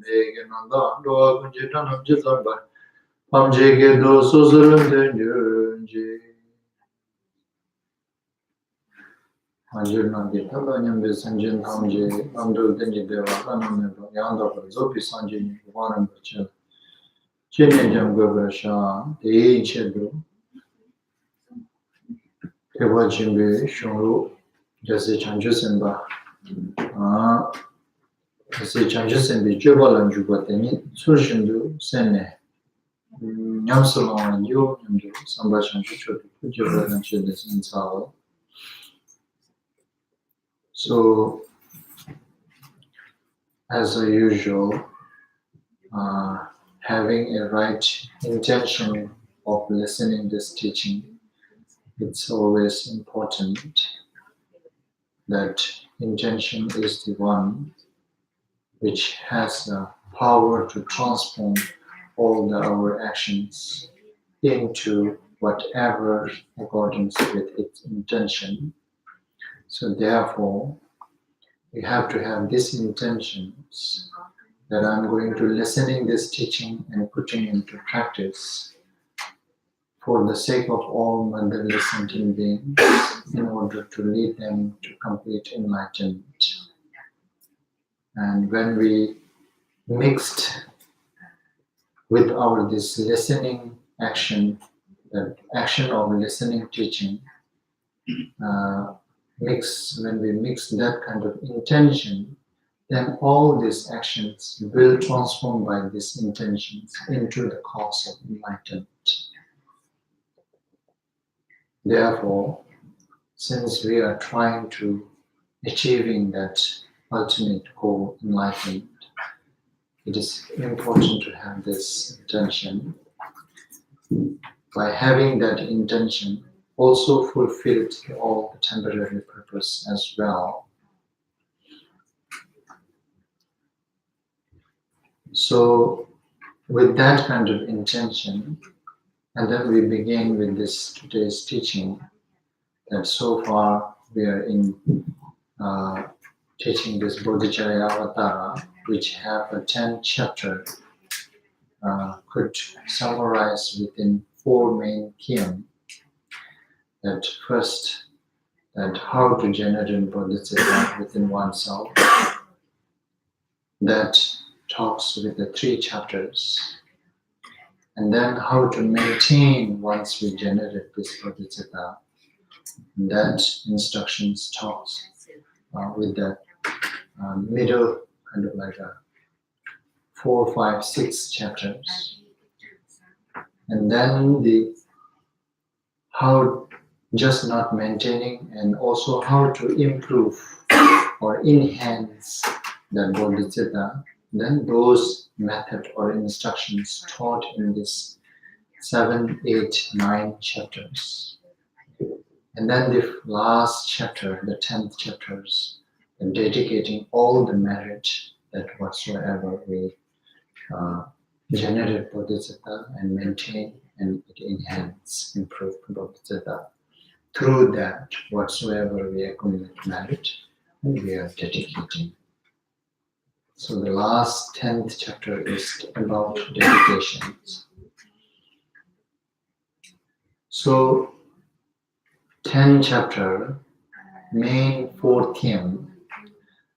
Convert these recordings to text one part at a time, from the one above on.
Megananda, Doa Kunjitanam Jitamba, Pamjege do Suzurum Denjunji. Anjurna Gitala Nyambe Sanjin Tamji, Amdul Denji Deva, Anameva, Yanda, Zopi Sanjin, Varam Bachel, Chinyan Jam Gobasha, the Chedu, Kewa Jimbe, Shuru, Jesse Chanjusimba, Jesse Chanjusimbi, Jubalan Jubatani, Sushindu, Sene, Nyamsalon, Yu, Nyamdu, Samba Chanjuchu, Jubalan Chidis in Sao. So, as usual, having a right intention of listening this teaching, it's always important that intention is the one which has the power to transform all our actions into whatever accordance with its intention. So therefore, we have to have these intentions that I'm going to listening this teaching and putting into practice for the sake of all motherless sentient beings in order to lead them to complete enlightenment. And when we mixed with our this listening action, the action of listening teaching, when we mix that kind of intention, then all these actions will transform by these intentions into the cause of enlightenment. Therefore, since we are trying to achieving that ultimate goal, enlightenment, it is important to have this intention. By having that intention, also fulfilled all the temporary purpose as well. So, with that kind of intention, and then we begin with this today's teaching. That so far we are in teaching this Bodhicharyavatara, which have a 10 chapter, could summarize within 4 main themes. That first, that how to generate bodhicitta within oneself. That talks with the 3 chapters. And then how to maintain once we generate this bodhicitta. That instructions talks with the middle kind of like a 4, 5, 6 chapters, and then the how just not maintaining and also how to improve or enhance the bodhicitta. Then those method or instructions taught in this 7, 8, 9 chapters. And then the last chapter, the 10th chapters, and dedicating all the merit that whatsoever we generate bodhicitta and maintain and enhance, improve bodhicitta. Through that, whatsoever we accumulate merit, and we are dedicating. So the last 10th chapter is about dedications. So 10 chapter, main 4 theme.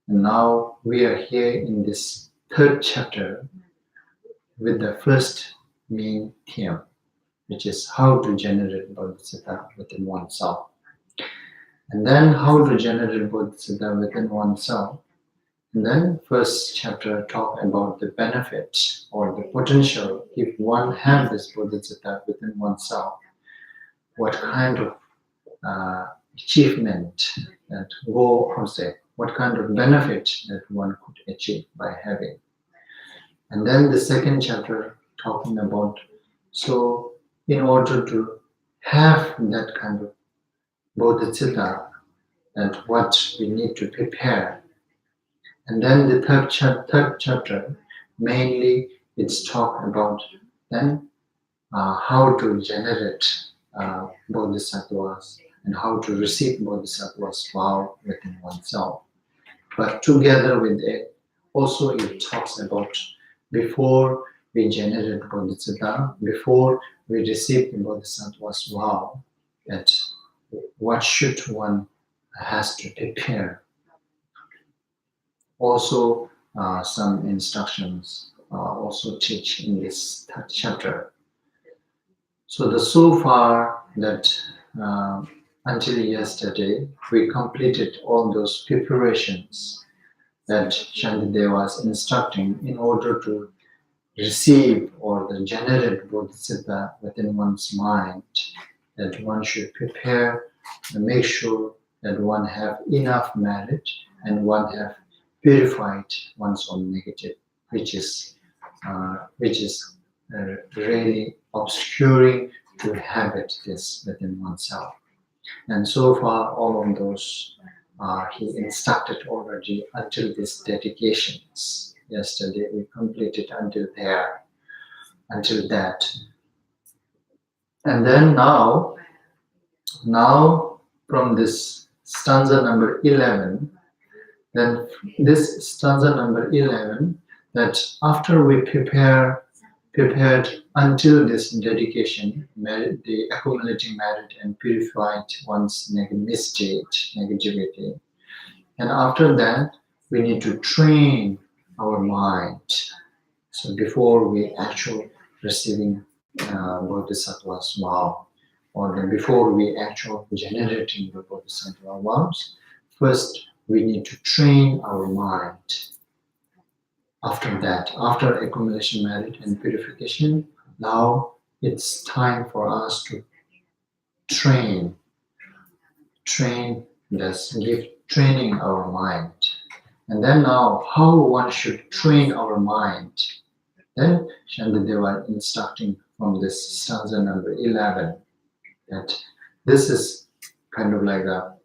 And now we are here in this 3rd chapter with the first main theme, which is how to generate bodhicitta within oneself. And then how to generate bodhicitta within oneself. And then first chapter talk about the benefit or the potential if one has this bodhicitta within oneself. What kind of achievement that what kind of benefit that one could achieve by having. And then the second chapter talking about, so in order to have that kind of bodhicitta, and what we need to prepare. And then the third chapter, mainly it's talk about then how to generate bodhisattvas and how to receive bodhisattvas vow within oneself. But together with it, Also, it talks about before we generate bodhicitta, before we receive the bodhisattva's vow, that what should one has to prepare. Also, some instructions also teach in this third chapter. So far that until yesterday, we completed all those preparations that Shantideva was instructing in order to receive or the generate bodhicitta within one's mind, that one should prepare and make sure that one have enough merit and one have purified one's own negative, which is really obscuring to habit this within oneself. And so far, all of those he instructed already until these dedications. Yesterday we completed until there, until that. And then now from this stanza number 11, then this stanza number 11, that after we prepared until this dedication, the accumulating merit and purified one's negativity. And after that, we need to train our mind. So before we actually receiving Bodhisattva's vow, or then before we actually generating the Bodhisattva vows, first we need to train our mind. After that, after accumulation merit and purification, now it's time for us to train, thus give training our mind. And then now, how one should train our mind. Then Shantideva instructing from this stanza number 11, that this is kind of like a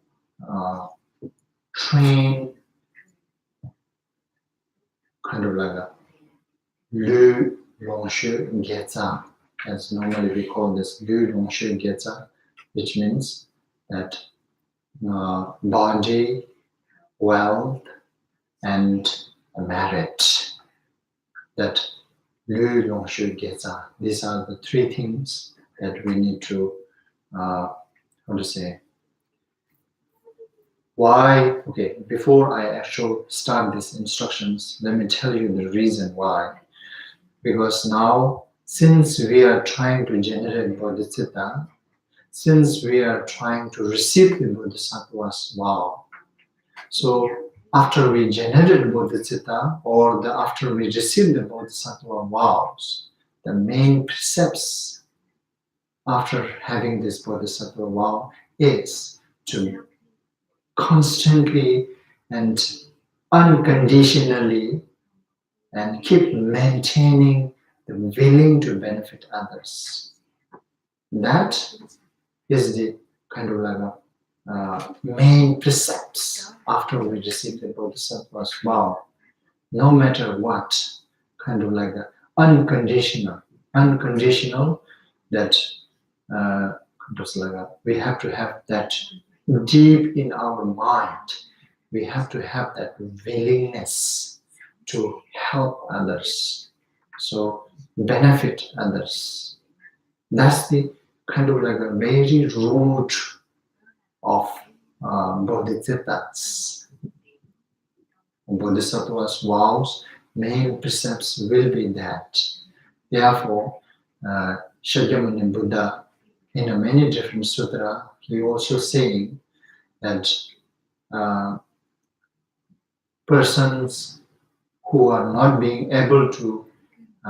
train, kind of like a Lu Longshu Getza, as normally we call this Lu Longshu Getza, which means that body, wealth, and merit. That Lu Longshu Getza. These are the three things that we need to, why? Okay, before I actually start these instructions, let me tell you the reason why. Because now, since we are trying to generate bodhicitta, since we are trying to receive the bodhisattva's vow, so after we generate bodhicitta or after we receive the bodhisattva vows, the main precepts after having this bodhisattva vow is to constantly and unconditionally and keep maintaining the willing to benefit others. That is the kind of like a main precepts after we receive the bodhisattva's vow. No matter what, kind of like a unconditional that we have to have that deep in our mind. We have to have that willingness to help others, so benefit others. That's the kind of like a very root of bodhisattvas. Bodhisattva's vows, main precepts will be that. Therefore, Shakyamuni Buddha, in a many different sutra, he also saying that persons who are not being able to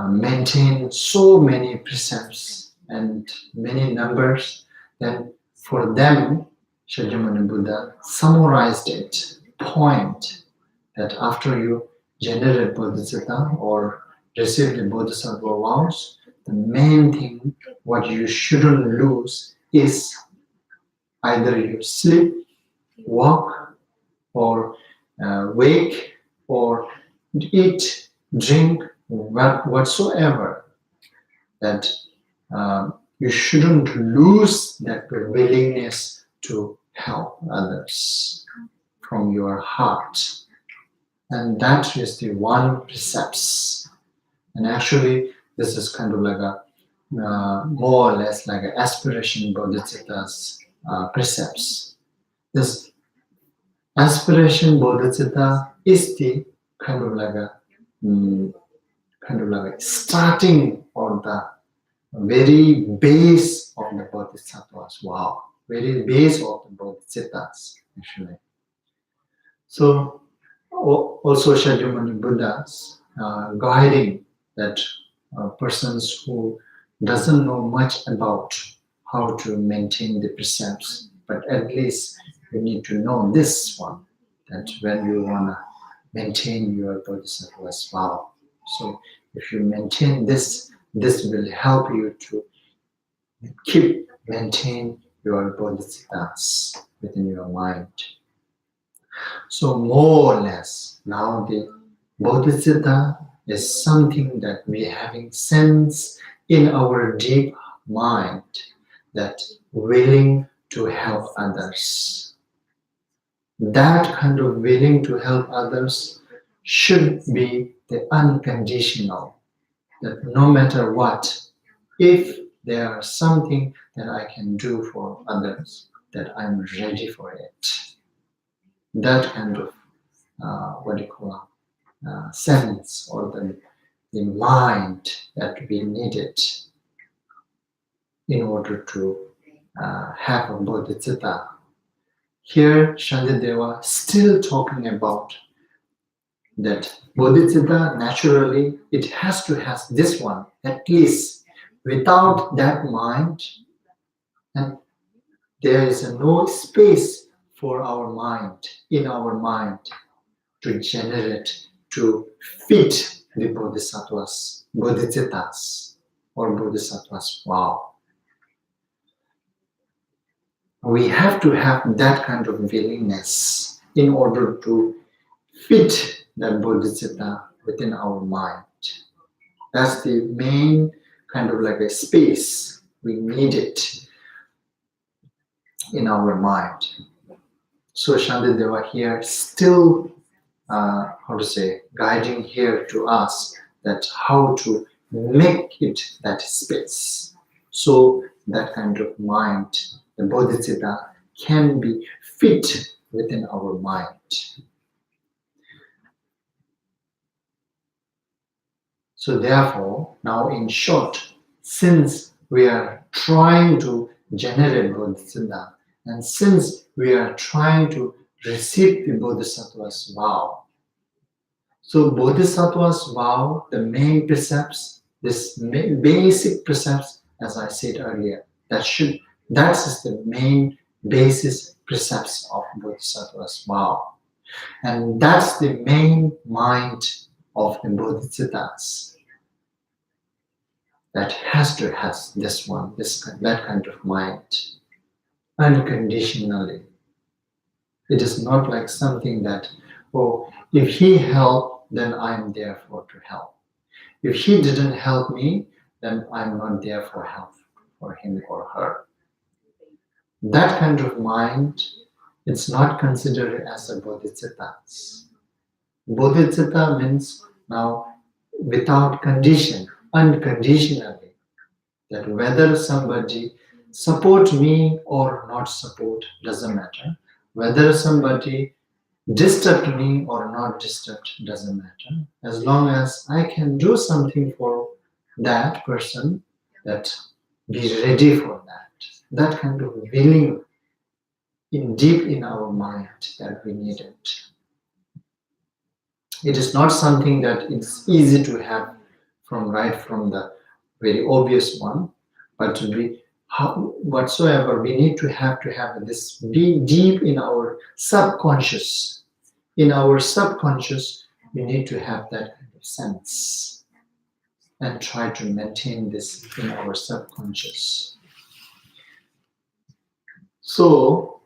maintain so many precepts and many numbers, then for them, Shakyamuni Buddha summarized it, point that after you generate bodhicitta or receive the bodhisattva vows, the main thing what you shouldn't lose is either you sleep, walk, or wake, or eat, drink, whatsoever, that you shouldn't lose that willingness to help others from your heart. And that is the one precepts. And actually, this is kind of like a more or less like an aspiration Bodhisattva's precepts. This aspiration Bodhisattva is the kind of like a starting or the very base of the Bodhisattvas. Wow, very base of the Bodhisattvas actually. So also Shakyamuni Buddhas guiding that persons who doesn't know much about how to maintain the precepts, but at least you need to know this one, that when you want to maintain your bodhisattvas vow. So if you maintain this, this will help you to maintain your bodhisattvas within your mind. So more or less, now the bodhisattva is something that we having sense in our deep mind, that willing to help others. That kind of willing to help others should be the unconditional, that no matter what, if there is something that I can do for others, that I'm ready for it. That kind of sense or the mind that we needed in order to have a bodhisattva. Here, Shantideva still talking about that bodhisattva naturally it has to have this one, at least without that mind, and there is no space for our mind, in our mind, to generate, to fit the bodhisattvas, bodhisattvas, or bodhisattvas. Wow. We have to have that kind of willingness in order to fit that bodhisattva within our mind. That's the main kind of like a space we need it in our mind. So Shantideva here still guiding here to us that how to make it that space. So that kind of mind, the bodhisattva, can be fit within our mind. So therefore, now in short, since we are trying to generate bodhisattva, and since we are trying to receive the bodhisattva's vow, so bodhisattva's vow, the main precepts, this basic precepts, as I said earlier, that is the main basis precepts of bodhisattva's vow, and that's the main mind of the bodhisattvas. That has to have this one, that kind of mind, unconditionally. It is not like something that, oh, if he helped, then I'm there to help. If he didn't help me, then I'm not there for help for him or her. That kind of mind, it's not considered as a bodhisattva. Bodhisattva means now without condition, unconditionally, that whether somebody support me or not support doesn't matter, whether somebody disturb me or not disturb doesn't matter, as long as I can do something for that person, that be ready for that kind of willing deep in our mind that we need it. It is not something that it's easy to have from the very obvious one, but to be whatsoever we need to have this be deep in our subconscious. In our subconscious, we need to have that kind of sense and try to maintain this in our subconscious. So,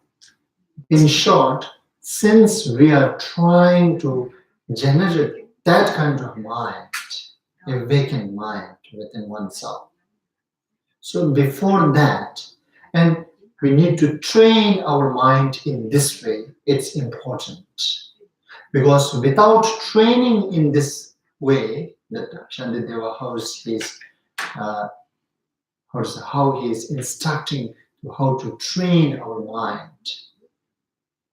in short, since we are trying to generate that kind of mind, a vacant mind within oneself. So before that, and we need to train our mind in this way, it's important. Because without training in this way, that Shantideva how he is instructing to how to train our mind.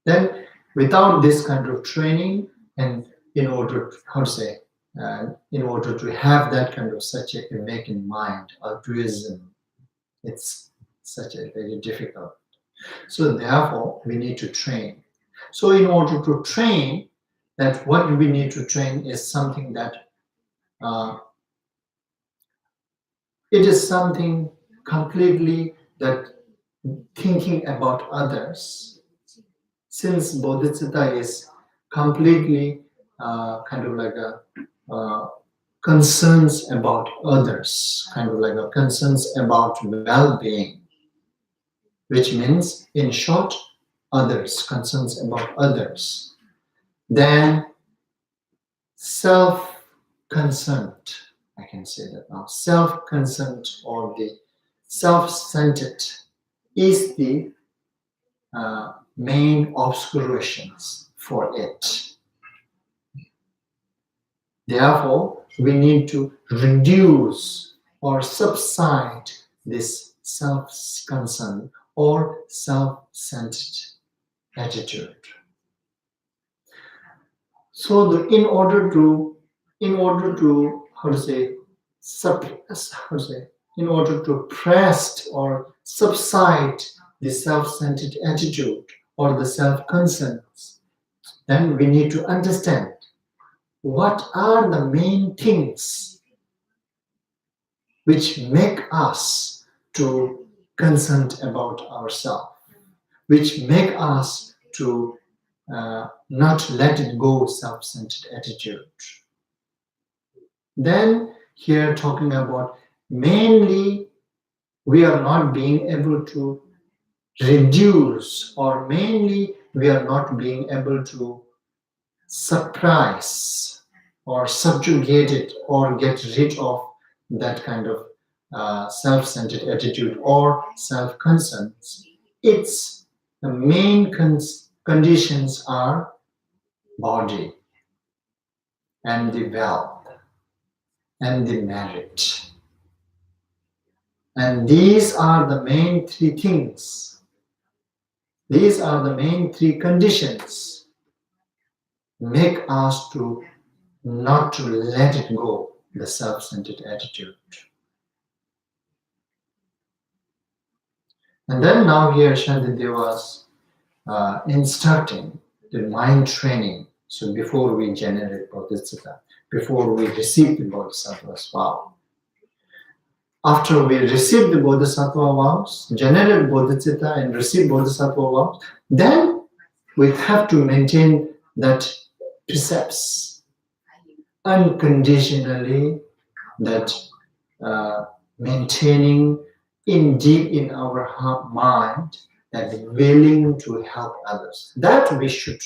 Then, without this kind of training, and in order to have that kind of such a awakened mind, altruism, it's such a very difficult. So therefore, we need to train. So in order to train, that what we need to train is something that it is something completely that thinking about others. Since Bodhicitta is completely kind of like a concerns about others, kind of like a concerns about well-being, which means, in short, others, concerns about others, then self-concerned, I can say that now, self-concerned or the self-centered is the main obscurations for it. Therefore, we need to reduce or subside this self-concern or self-centered attitude. So, in order to in order to press or subside the self-centered attitude or the self-concerns, then we need to understand what are the main things which make us to concerned about ourselves, which make us to not let it go self-centered attitude. Then here talking about mainly we are not being able to reduce, or mainly we are not being able to suppress or subjugate it or get rid of that kind of self-centered attitude or self-concerns. Its the main conditions are body and the wealth and the merit. And these are the main three things. These are the main three conditions make us to not to let it go, the self-centered attitude. And then now here Shantideva was instructing the mind training. So before we generate Bodhicitta, before we receive the Bodhisattva's vow, after we receive the Bodhisattva vows, generate Bodhicitta and receive Bodhisattva vows, then we have to maintain that precepts unconditionally, that maintaining in deep in our mind, that willing to help others. That we should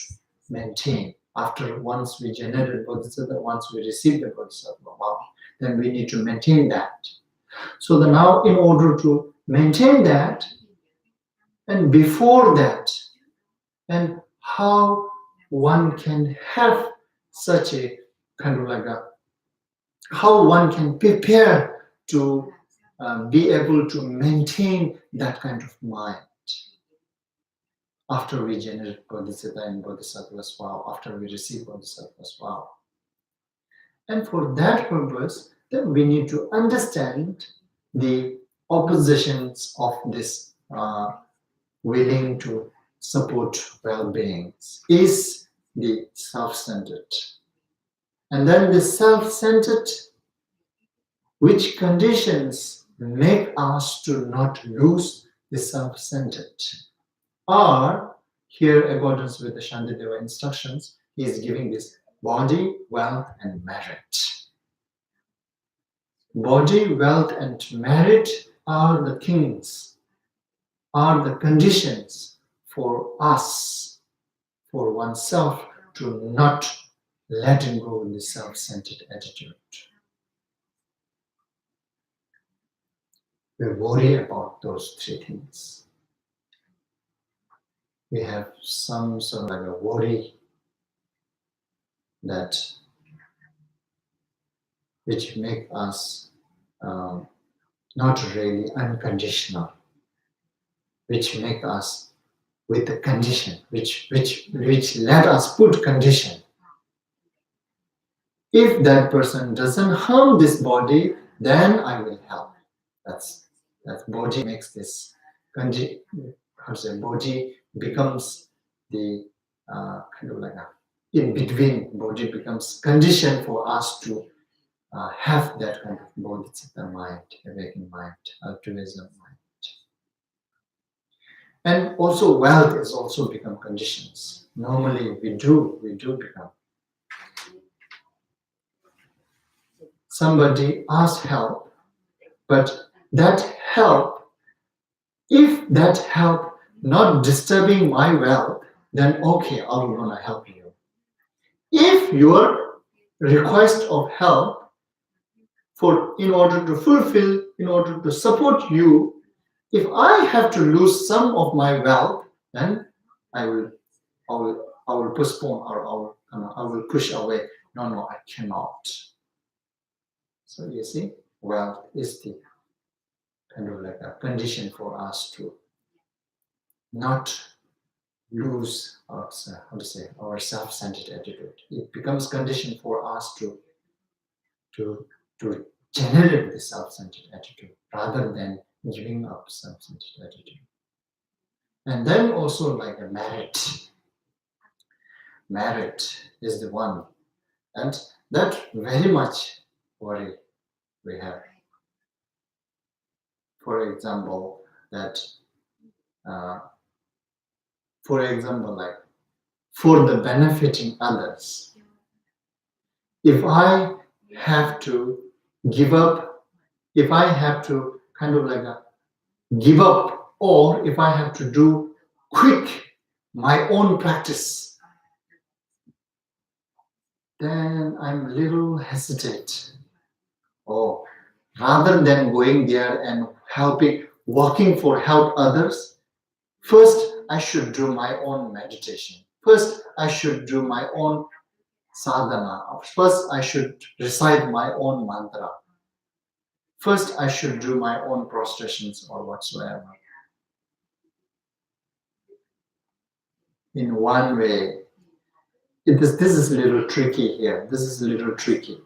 maintain after once we generate Bodhisattva, once we receive the Bodhisattva vow, then we need to maintain that. So now in order to maintain that, and before that, and how one can have such a kind of like a, how one can prepare to be able to maintain that kind of mind after we generate Bodhicitta and Bodhisattva's vow, after we receive Bodhisattva's vow. And for that purpose, then we need to understand the oppositions of this willing to support well-beings is the self-centered. And then the self-centered, which conditions make us to not lose the self-centered, are here accordance with the Shantideva instructions, he is giving this body, wealth, and merit. Body, wealth, and merit are the things, are the conditions for us, for oneself, to not let go of the self-centered attitude. We worry about those three things. We have some sort of like a worry that which make us not really unconditional, which make us with the condition, which let us put condition. If that person doesn't harm this body, then I will help. That's body makes this body becomes the kind of like a in between. Body becomes condition for us to have that kind of bodhisattva mind, awakened mind, altruism mind. And also wealth is also become conditions. Normally we do become. Somebody asks help, but that help, if that help not disturbing my wealth, then okay, I'm gonna help you. If your request of help in order to fulfill, in order to support you, if I have to lose some of my wealth, then I will postpone or I will push away. No, I cannot. So you see, wealth is the kind of like a condition for us to not lose our self-centered attitude. It becomes condition for us to generate the self-centered attitude rather than giving up self-centered attitude. And then also like a merit. Merit is the one, and that very much worry we have. For example, like for the benefiting others, if I have to give up, if I have to kind of like give up, or if I have to do quick my own practice, then I'm a little hesitate. Or rather than going there and helping, working for help others, first I should do my own meditation. First I should do my own sadhana. First I should recite my own mantra. First I should do my own prostrations or whatsoever. In one way, this is a little tricky here. This is a little tricky.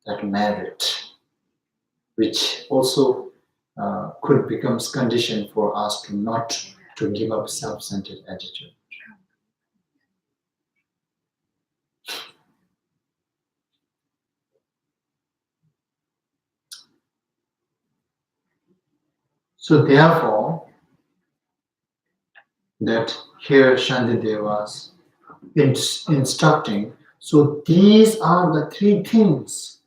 That merit, which also could become condition for us to not to give up self-centered attitude. So therefore, that here Shantideva's instructing, so these are the three things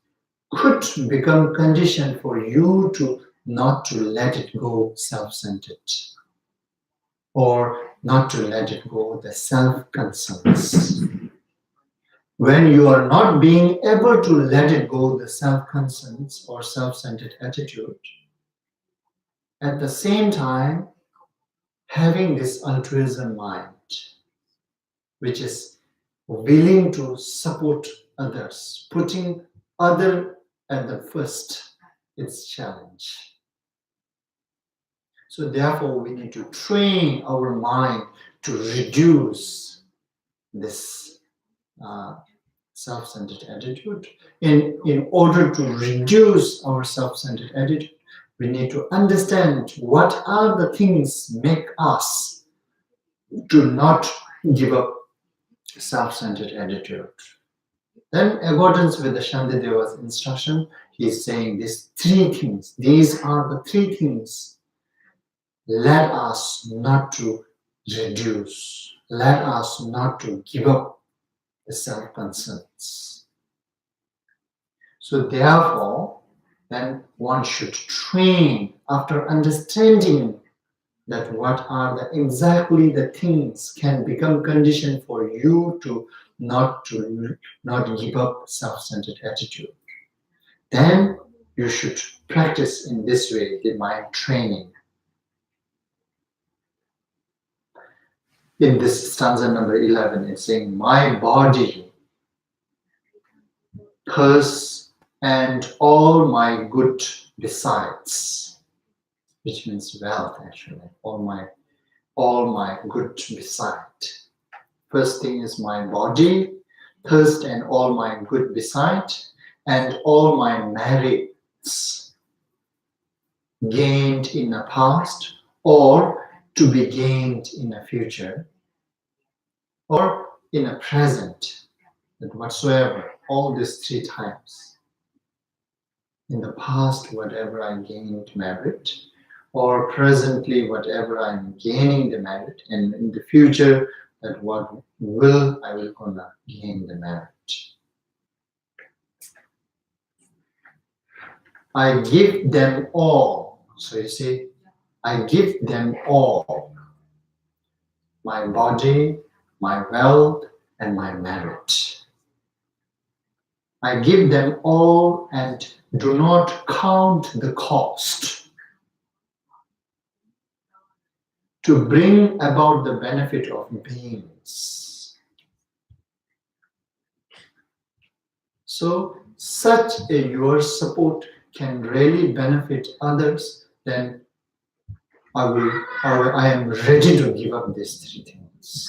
could become condition for you to not to let it go self-centered, or not to let it go the self-concerns. When you are not being able to let it go the self-concerns or self-centered attitude, at the same time having this altruism mind, which is willing to support others, putting other at the first, it's challenge. So therefore we need to train our mind to reduce this self-centered attitude. In order to reduce our self-centered attitude, we need to understand what are the things make us to not give up self-centered attitude. Then, accordance with the Shantideva's instruction, he is saying these three things. These are the three things. Let us not to reduce. Let us not to give up the self-concerns. So therefore, then one should train after understanding that what are exactly the things can become condition for you to not give up self-centered attitude. Then you should practice in this way the mind training. In this stanza number 11, it's saying, my body thus and all my good besides, which means wealth actually, all my good beside. First thing is my body, thirst and all my good beside, and all my merits gained in the past or to be gained in the future or in the present, that whatsoever, all these three times. In the past, whatever I gained merit, or presently, whatever I'm gaining the merit, and in the future, that what I will gonna gain the merit. I give them all. So you see, I give them all. My body, my wealth, and my merit. I give them all and do not count the cost to bring about the benefit of beings. So, such your support can really benefit others, then I am ready to give up these three things.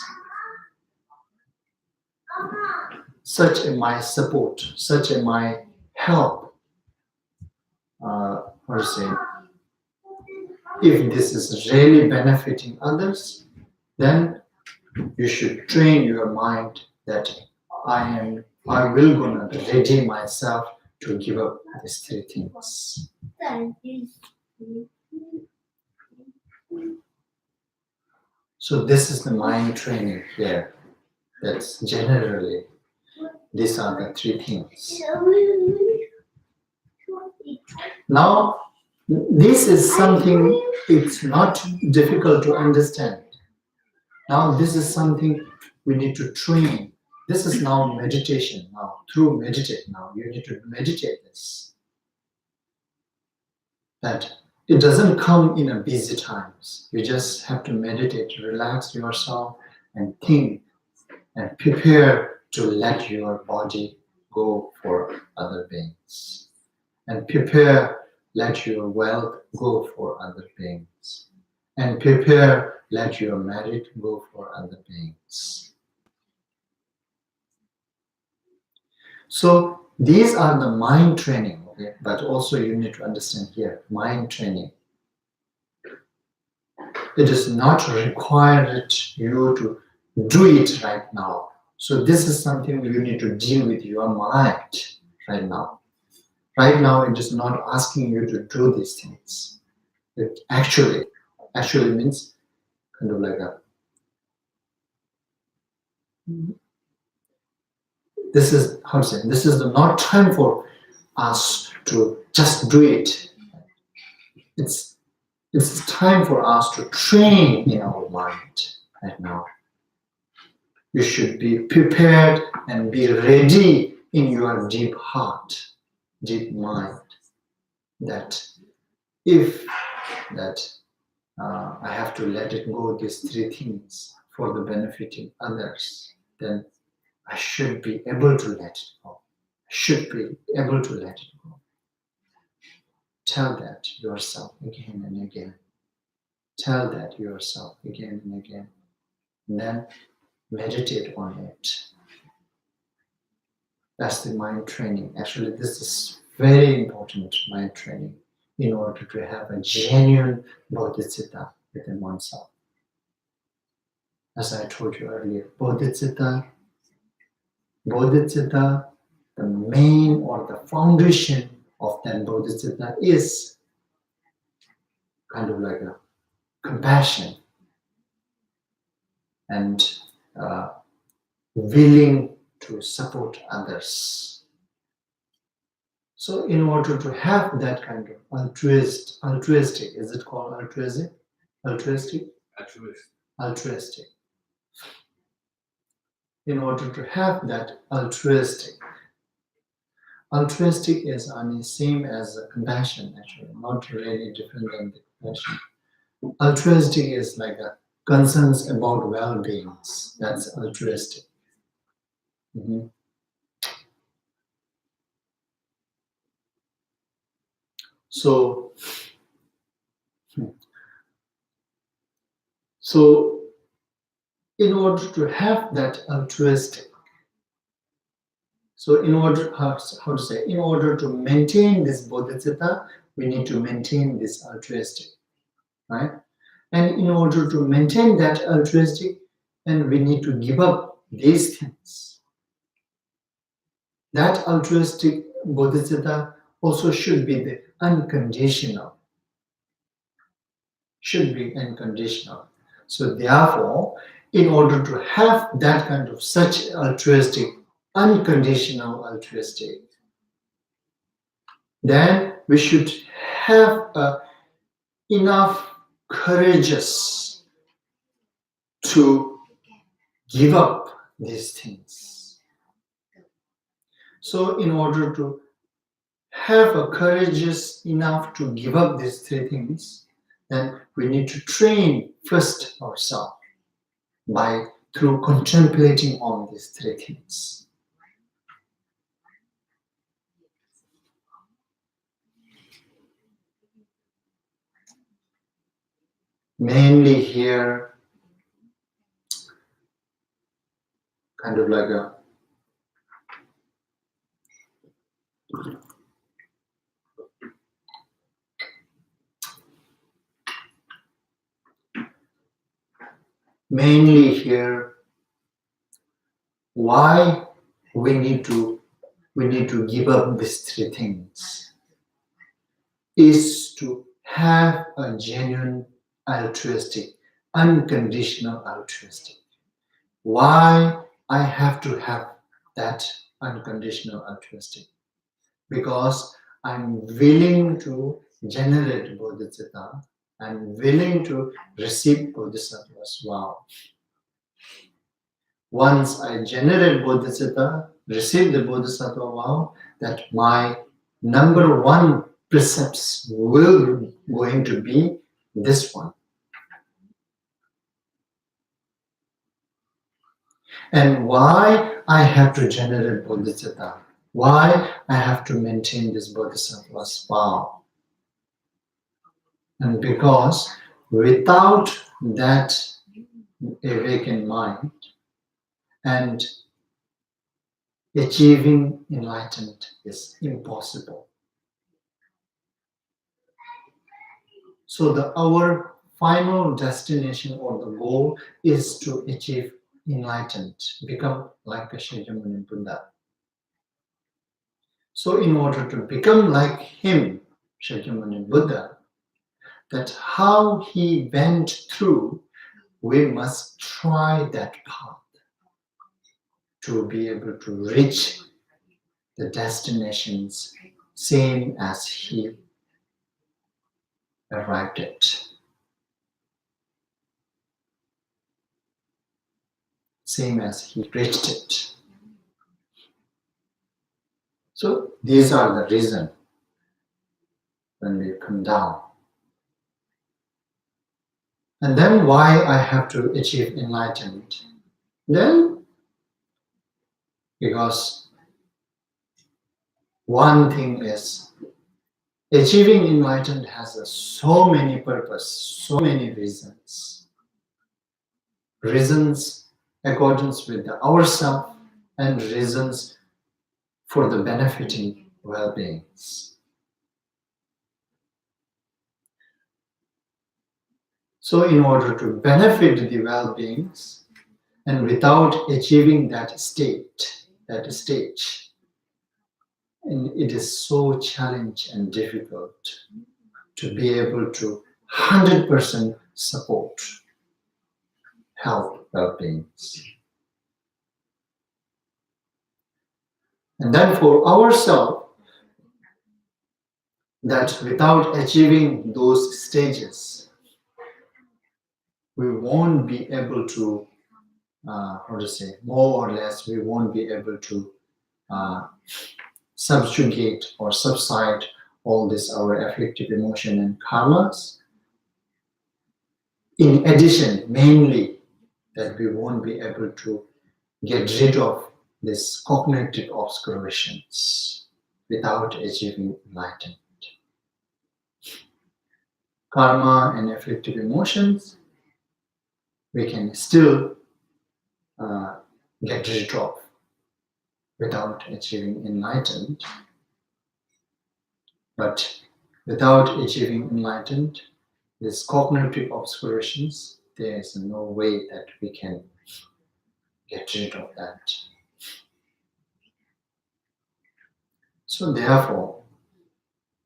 Such my support, such my help, or say, if this is really benefiting others, then you should train your mind that I will gonna ready myself to give up these three things. So this is the mind training here. That's generally, these are the three things. Now, this is something, it's not difficult to understand. Now, this is something we need to train. This is now meditation. Now, through meditate now, you need to meditate this. That it doesn't come in a busy times. You just have to meditate, relax yourself and think and prepare to let your body go for other beings. And prepare, let your wealth go for other beings. And prepare, let your merit go for other beings. So these are the mind training, okay? But also you need to understand here, mind training. It is not required you to do it right now. So this is something you need to deal with your mind right now. Right now, it is not asking you to do these things. It actually means kind of like a, this is, how to say, this is not time for us to just do it. It's time for us to train in our mind right now. You should be prepared and be ready in your deep heart, deep mind, that if that I have to let it go, these three things for the benefiting others, then I should be able to let it go. I should be able to let it go. Tell that yourself again and again. Tell that yourself again and again. And then meditate on it. That's the mind training. Actually, this is very important mind training in order to have a genuine bodhicitta within oneself. As I told you earlier, bodhicitta, the main or the foundation of that bodhicitta is kind of like a compassion and willing to support others. So in order to have that kind of altruistic, is it called altruistic? Altruistic. In order to have that altruistic is the same as compassion, actually, not really different than the compassion. Altruistic is like a concerns about well-beings. That's altruistic. So in order to have that altruistic, so in order, how to say, in order to maintain this bodhicitta, we need to maintain this altruistic, right? And in order to maintain that altruistic, then we need to give up these things. That altruistic bodhicitta also should be the unconditional. Should be unconditional. So therefore, in order to have that kind of such altruistic, unconditional altruistic, then we should have enough courageous to give up these things. So in order to have a courageous enough to give up these three things, then we need to train first ourselves through contemplating on these three things. Mainly here, kind of like a mainly here, why we need to give up these three things is to have a genuine altruistic, unconditional altruistic. Why I have to have that unconditional altruistic? Because I'm willing to generate bodhicitta. I'm willing to receive bodhisattvas. Wow. Once I generate bodhicitta, receive the bodhisattva vow, that my number one precepts will going to be this one. And why I have to generate bodhicitta? Why I have to maintain this bodhisattva's vow? And because without that awakened mind and achieving enlightenment is impossible. So our final destination or the goal is to achieve enlightenment, become like a Shakyamuni Buddha. So in order to become like him, Shakyamuni Buddha, that how he went through, we must try that path to be able to reach the destinations same as he arrived at. Same as he reached it. So these are the reasons when we come down. And then why I have to achieve enlightenment? Then, because one thing is, achieving enlightenment has so many purposes, so many reasons. Reasons accordance with ourselves and reasons for the benefiting well-beings. So in order to benefit the well-beings and without achieving that stage, and it is so challenging and difficult to be able to 100% support health well-beings. And then for ourselves, that without achieving those stages, we won't be able to, more or less, we won't be able to subjugate or subside all this our afflictive emotion and karmas. In addition, mainly, that we won't be able to get rid of this cognitive obscurations without achieving enlightenment. karma and afflictive emotions, we can still get rid of without achieving enlightenment. But without achieving enlightenment, these cognitive obscurations, there is no way that we can get rid of that. So therefore,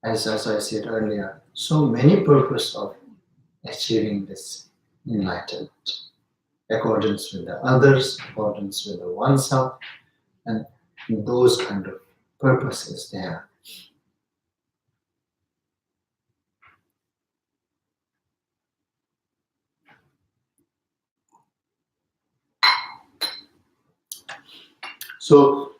as I said earlier, so many purposes of achieving this enlightenment, accordance with the others, accordance with the oneself, and those kind of purposes there. So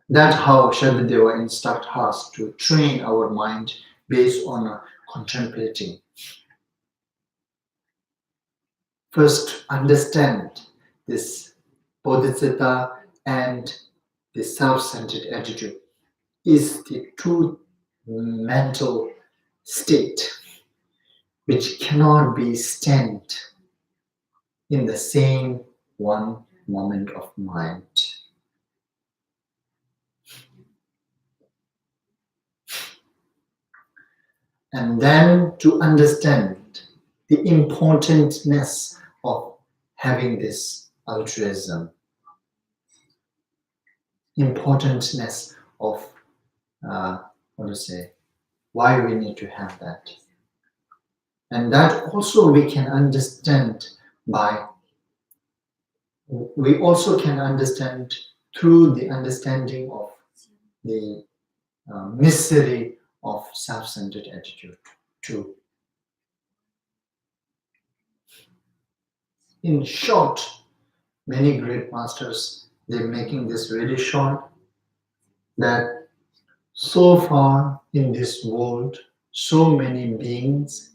that's how Shantideva instructs us to train our mind based on contemplating. First, understand this bodhicitta and the self-centered attitude is the true mental state which cannot be stand in the same one moment of mind. And then to understand the importantness of having this altruism, importantness of why we need to have that. And that also we can understand we also can understand through the understanding of the misery of self-centered attitude too. In short, many great masters, they're making this very short, that so far in this world, so many beings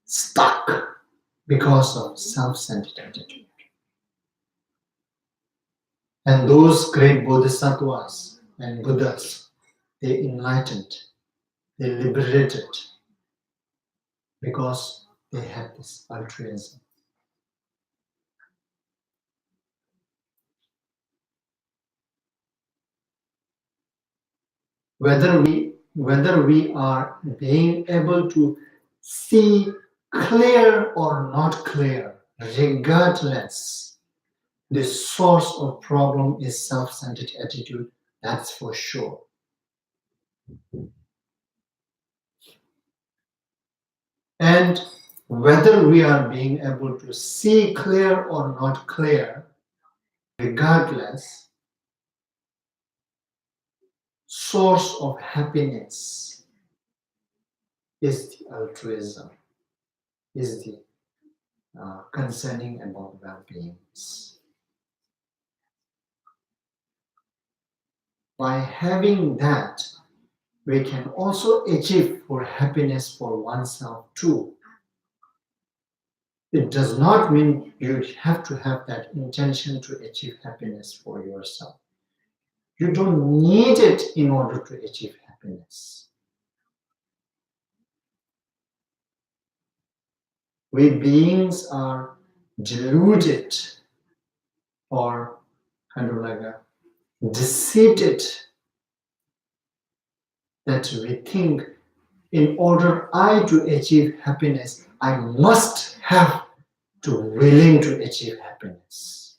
stuck because of self-centered attitude. And those great bodhisattvas and Buddhas, they enlightened, they liberated because they had this altruism. Whether we are being able to see clear or not clear, regardless, the source of problem is self-centered attitude, that's for sure. And whether we are being able to see clear or not clear, regardless, source of happiness is the altruism, is the concerning about well-beings. By having that, we can also achieve for happiness for oneself too. It does not mean you have to have that intention to achieve happiness for yourself. You don't need it in order to achieve happiness. We beings are deluded or kind of like deceived that we think in order to achieve happiness, I must have to willing to achieve happiness.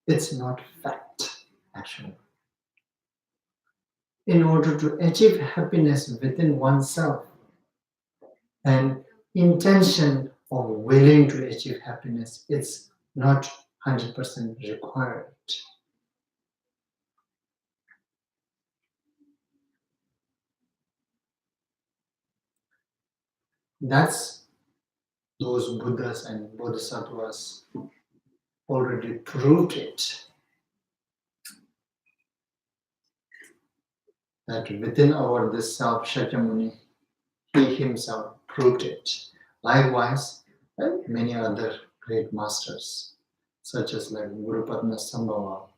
It's not fact, actually. In order to achieve happiness within oneself, and intention of willing to achieve happiness, it's not 100% required. That's those Buddhas and Bodhisattvas already proved it. That within our this self, Shakyamuni, he himself proved it. Likewise, many other great masters, such as like Guru Padma Sambhava,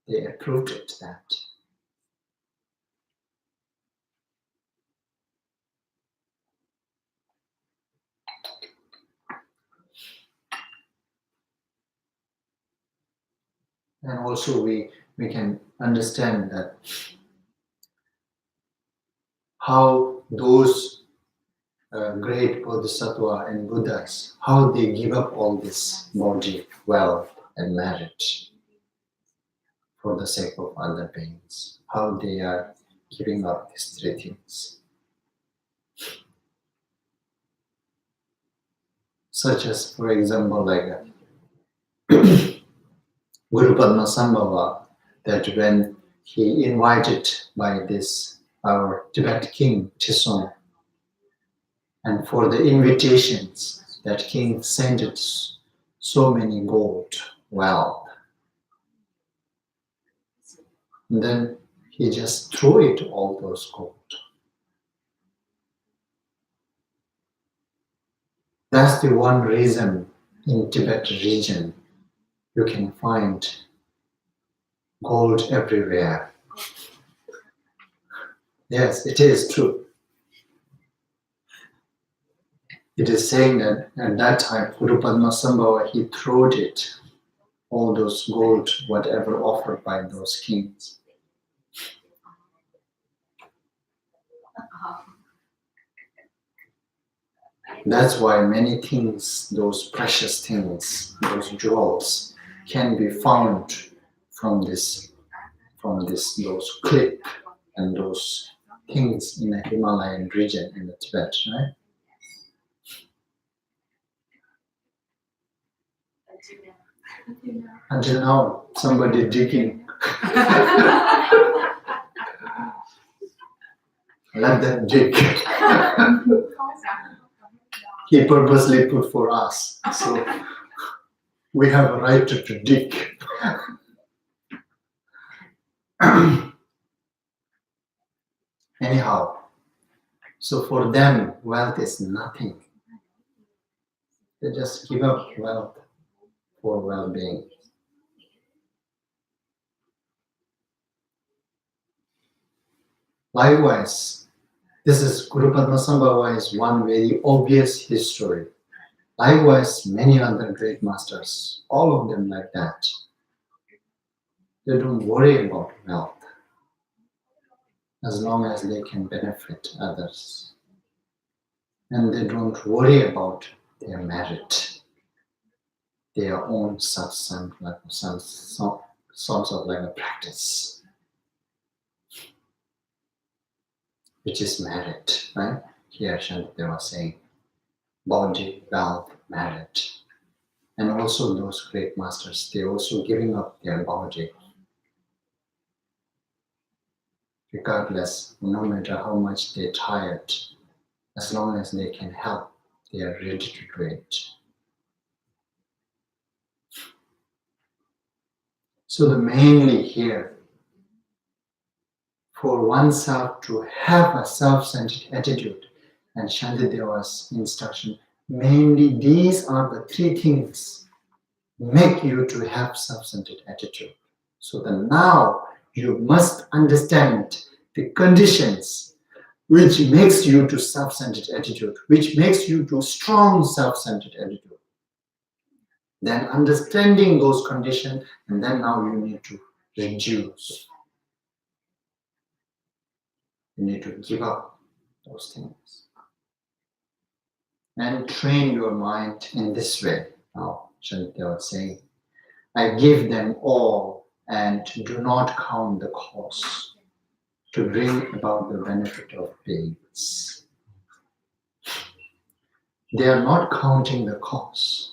they approved it that. And also we can understand that how those great Bodhisattva and Buddhas, how they give up all this body, wealth, and marriage for the sake of other beings, how they are giving up these three things. Such as, for example, like Guru Padmasambhava, that when he invited by this our Tibet king Tison, and for the invitations that king sent it so many gold, wealth, and then he just threw it all those gold. That's the one reason in Tibet region you can find gold everywhere. Yes, it is true. It is saying that at that time, Guru Padmasambhava, he threw it, all those gold, whatever offered by those kings. That's why many things, those precious things, those jewels, can be found from those cliff and those things in the Himalayan region in the Tibet, right? Until now, somebody digging. Let them dig. He purposely put for us, so we have a right to dig. Anyhow, so for them, wealth is nothing. They just give up wealth for well-being. Likewise, this is Guru Padmasambhava is one very obvious history. Likewise, many other great masters, all of them like that. They don't worry about wealth as long as they can benefit others. And they don't worry about their merit, their own satsang, like some sorts of like a practice, which is merit, right? Here Shantideva was saying, body, wealth, merit. And also those great masters, they're also giving up their body. Regardless, no matter how much they're tired, as long as they can help, they are ready to do it. So the mainly here, for oneself to have a self-centered attitude, and Shantideva's instruction, mainly these are the three things make you to have self-centered attitude. So then now you must understand the conditions which makes you to self-centered attitude, which makes you to strong self-centered attitude. Then understanding those conditions, and then now you need to reduce. You need to give up those things. And train your mind in this way. Now, Shantideva was saying, I give them all and do not count the cost to bring about the benefit of beings. They are not counting the cost.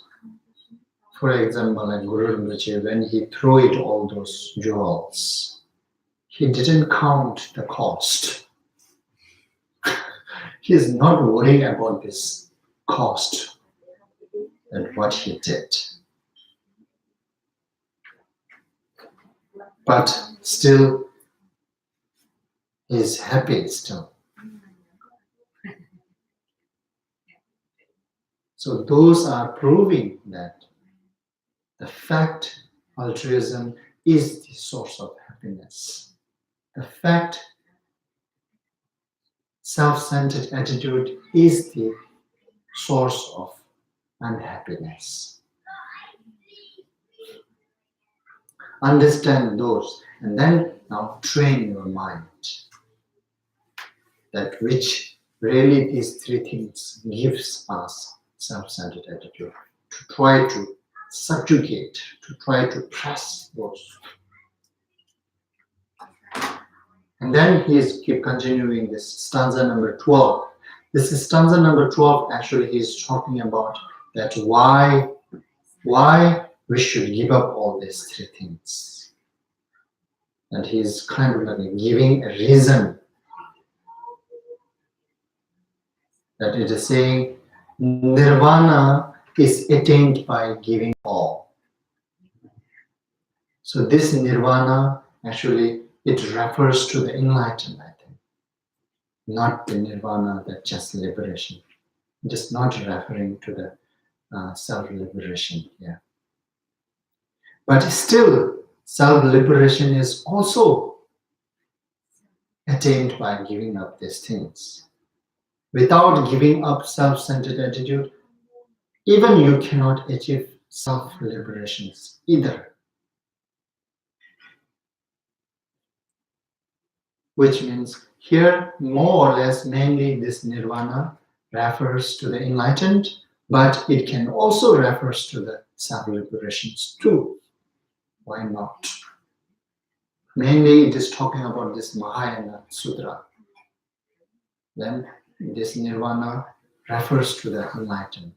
For example, like Guru Rinpoche, when he threw it all those jewels, he didn't count the cost. He is not worrying about this cost and what he did. But still, he is happy still. So those are proving that the fact altruism is the source of happiness. The fact self-centered attitude is the source of unhappiness. Understand those, and then now train your mind that which really these three things gives us self-centered attitude, to try to subjugate, to try to press those. And then he is keep continuing this stanza number 12. This is stanza number 12. Actually, he is talking about that why we should give up all these three things. And he is kind of like giving a reason that it is saying nirvana is attained by giving all. So this nirvana actually it refers to the enlightened, I think, not the nirvana that just liberation. It is not referring to the self-liberation here. But still, self-liberation is also attained by giving up these things. Without giving up self-centered attitude, even you cannot achieve self-liberations either. Which means here, more or less, mainly this nirvana refers to the enlightened, but it can also refers to the self-liberations too. Why not? Mainly it is talking about this Mahayana Sutra. Then this nirvana refers to the enlightened.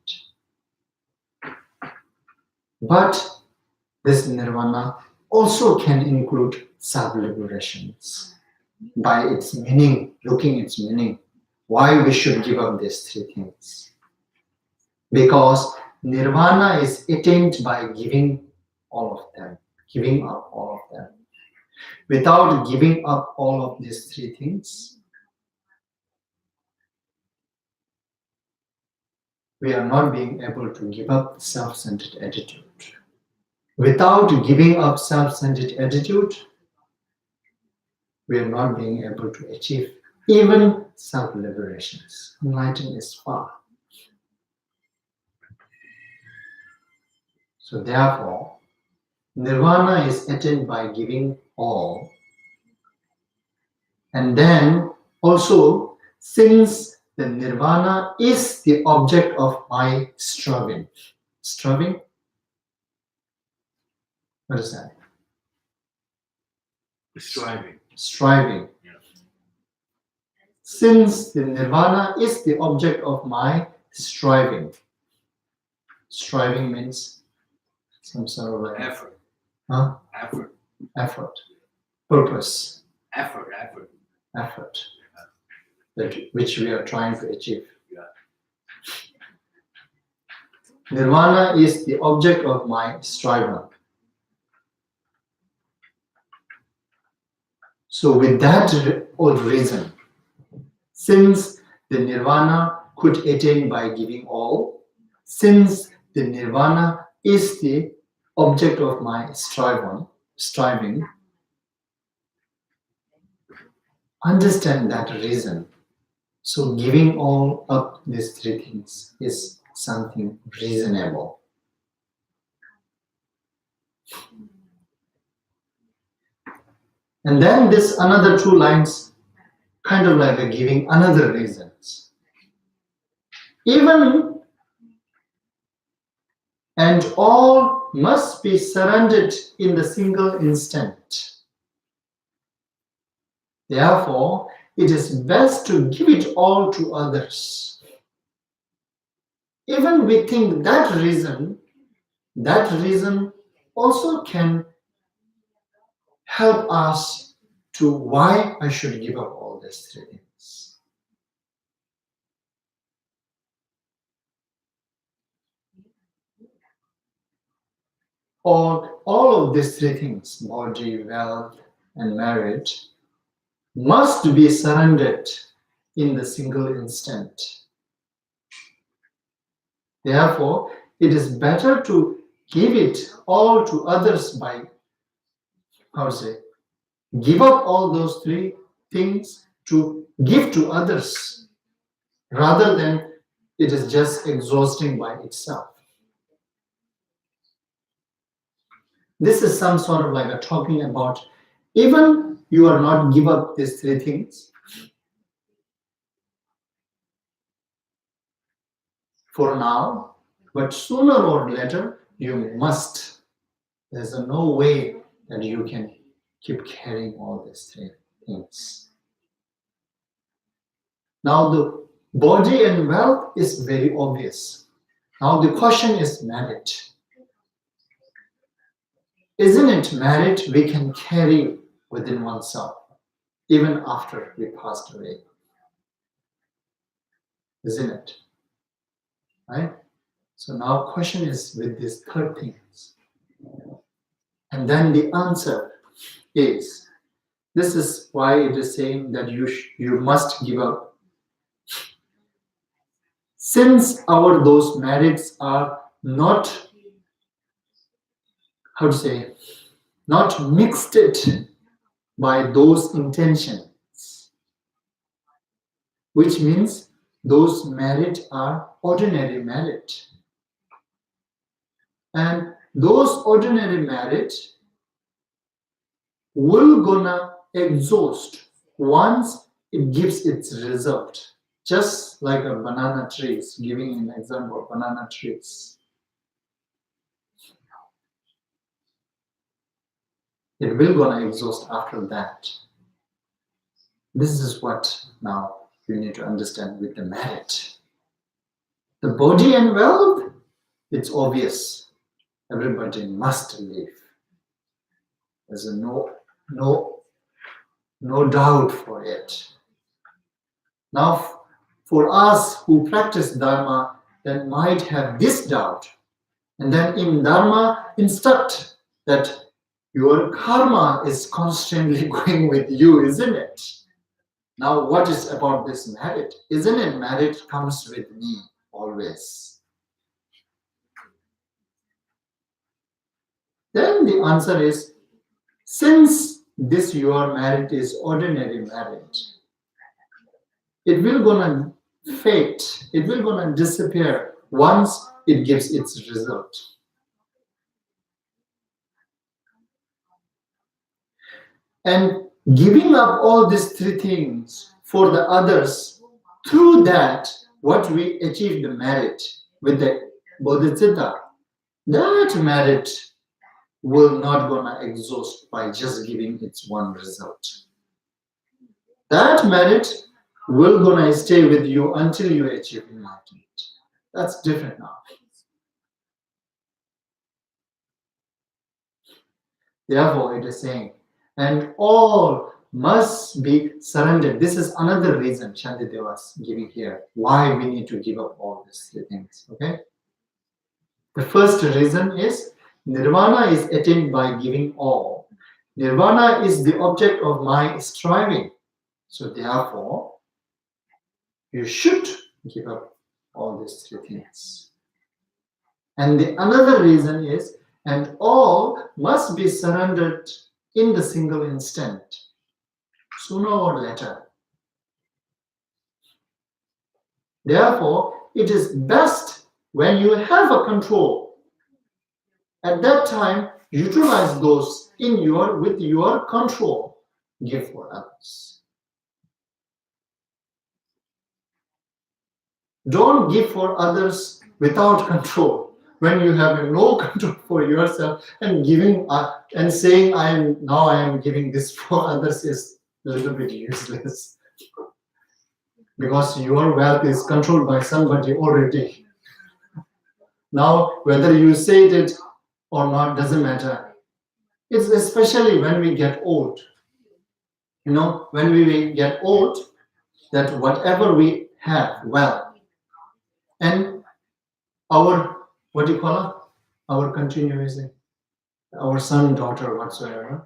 But this nirvana also can include self-liberations. By its meaning, looking its meaning, why we should give up these three things. Because nirvana is attained by giving all of them, giving up all of them. Without giving up all of these three things, we are not being able to give up self-centered attitude. Without giving up self-centered attitude, we are not being able to achieve even self-liberations. Enlightenment is far. So therefore, nirvana is attained by giving all. And then also, since the nirvana is the object of my striving. Striving? What is that? Striving. Striving. Yeah. Since the nirvana is the object of my striving. Striving means some sort of like Effort. Huh? Effort. Effort. Purpose. Effort. Effort. That which we are trying to achieve. Yeah. Nirvana is the object of my striving. So with that old reason, since the nirvana could attain by giving all, since the nirvana is the object of my striving, understand that reason. So giving all up these three things is something reasonable. And then this another two lines kind of like giving another reasons. Even and all must be surrendered in the single instant. Therefore, it is best to give it all to others. Even we think that reason also can help us to why I should give up all these three things. All of these three things, body, wealth, and marriage, must be surrendered in the single instant. Therefore, it is better to give it all to others by, give up all those three things to give to others, rather than it is just exhausting by itself. This is some sort of like a talking about, even you are not give up these three things for now, but sooner or later you must. There's no way that you can keep carrying all these three things. Now the body and wealth is very obvious. Now the question is merit. Isn't it merit we can carry within oneself even after we passed away? Isn't it? Right? So now question is with these third things. And then the answer is, this is why it is saying that you must give up. Since those merits are not, how to say, not mixed it by those intentions, which means those merit are ordinary merit. And those ordinary merit will gonna exhaust once it gives its result. Just like a banana trees, giving an example of banana trees. It will gonna exhaust after that. This is what now you need to understand with the merit. The body and wealth, it's obvious. Everybody must live. There's no doubt for it. Now, for us who practice Dharma, then might have this doubt. And then in Dharma, instruct that your karma is constantly going with you, isn't it? Now, what is about this merit? Isn't it merit comes with me always? Then the answer is, since this your merit is ordinary merit, it will gonna fade, it will gonna disappear once it gives its result. And giving up all these three things for the others, through that, what we achieve the merit with the Bodhicitta, that merit will not gonna exhaust by just giving its one result. That merit will gonna stay with you until you achieve enlightenment. That's different now. Therefore, it is saying, and all must be surrendered. This is another reason Shantideva was giving here, why we need to give up all these three things. Okay? The first reason is Nirvana is attained by giving all. Nirvana is the object of my striving. So therefore, you should give up all these three things. And the another reason is, and all must be surrendered in the single instant, sooner or later. Therefore, it is best when you have a control. At that time, utilize those with your control. Give for others. Don't give for others without control. When you have no control for yourself and giving and saying I am giving this for others is a little bit useless, because your wealth is controlled by somebody already. Now whether you say it or not doesn't matter. It's especially when we get old. When we get old, that whatever we have, well, and our our continuation, our son, daughter, whatsoever,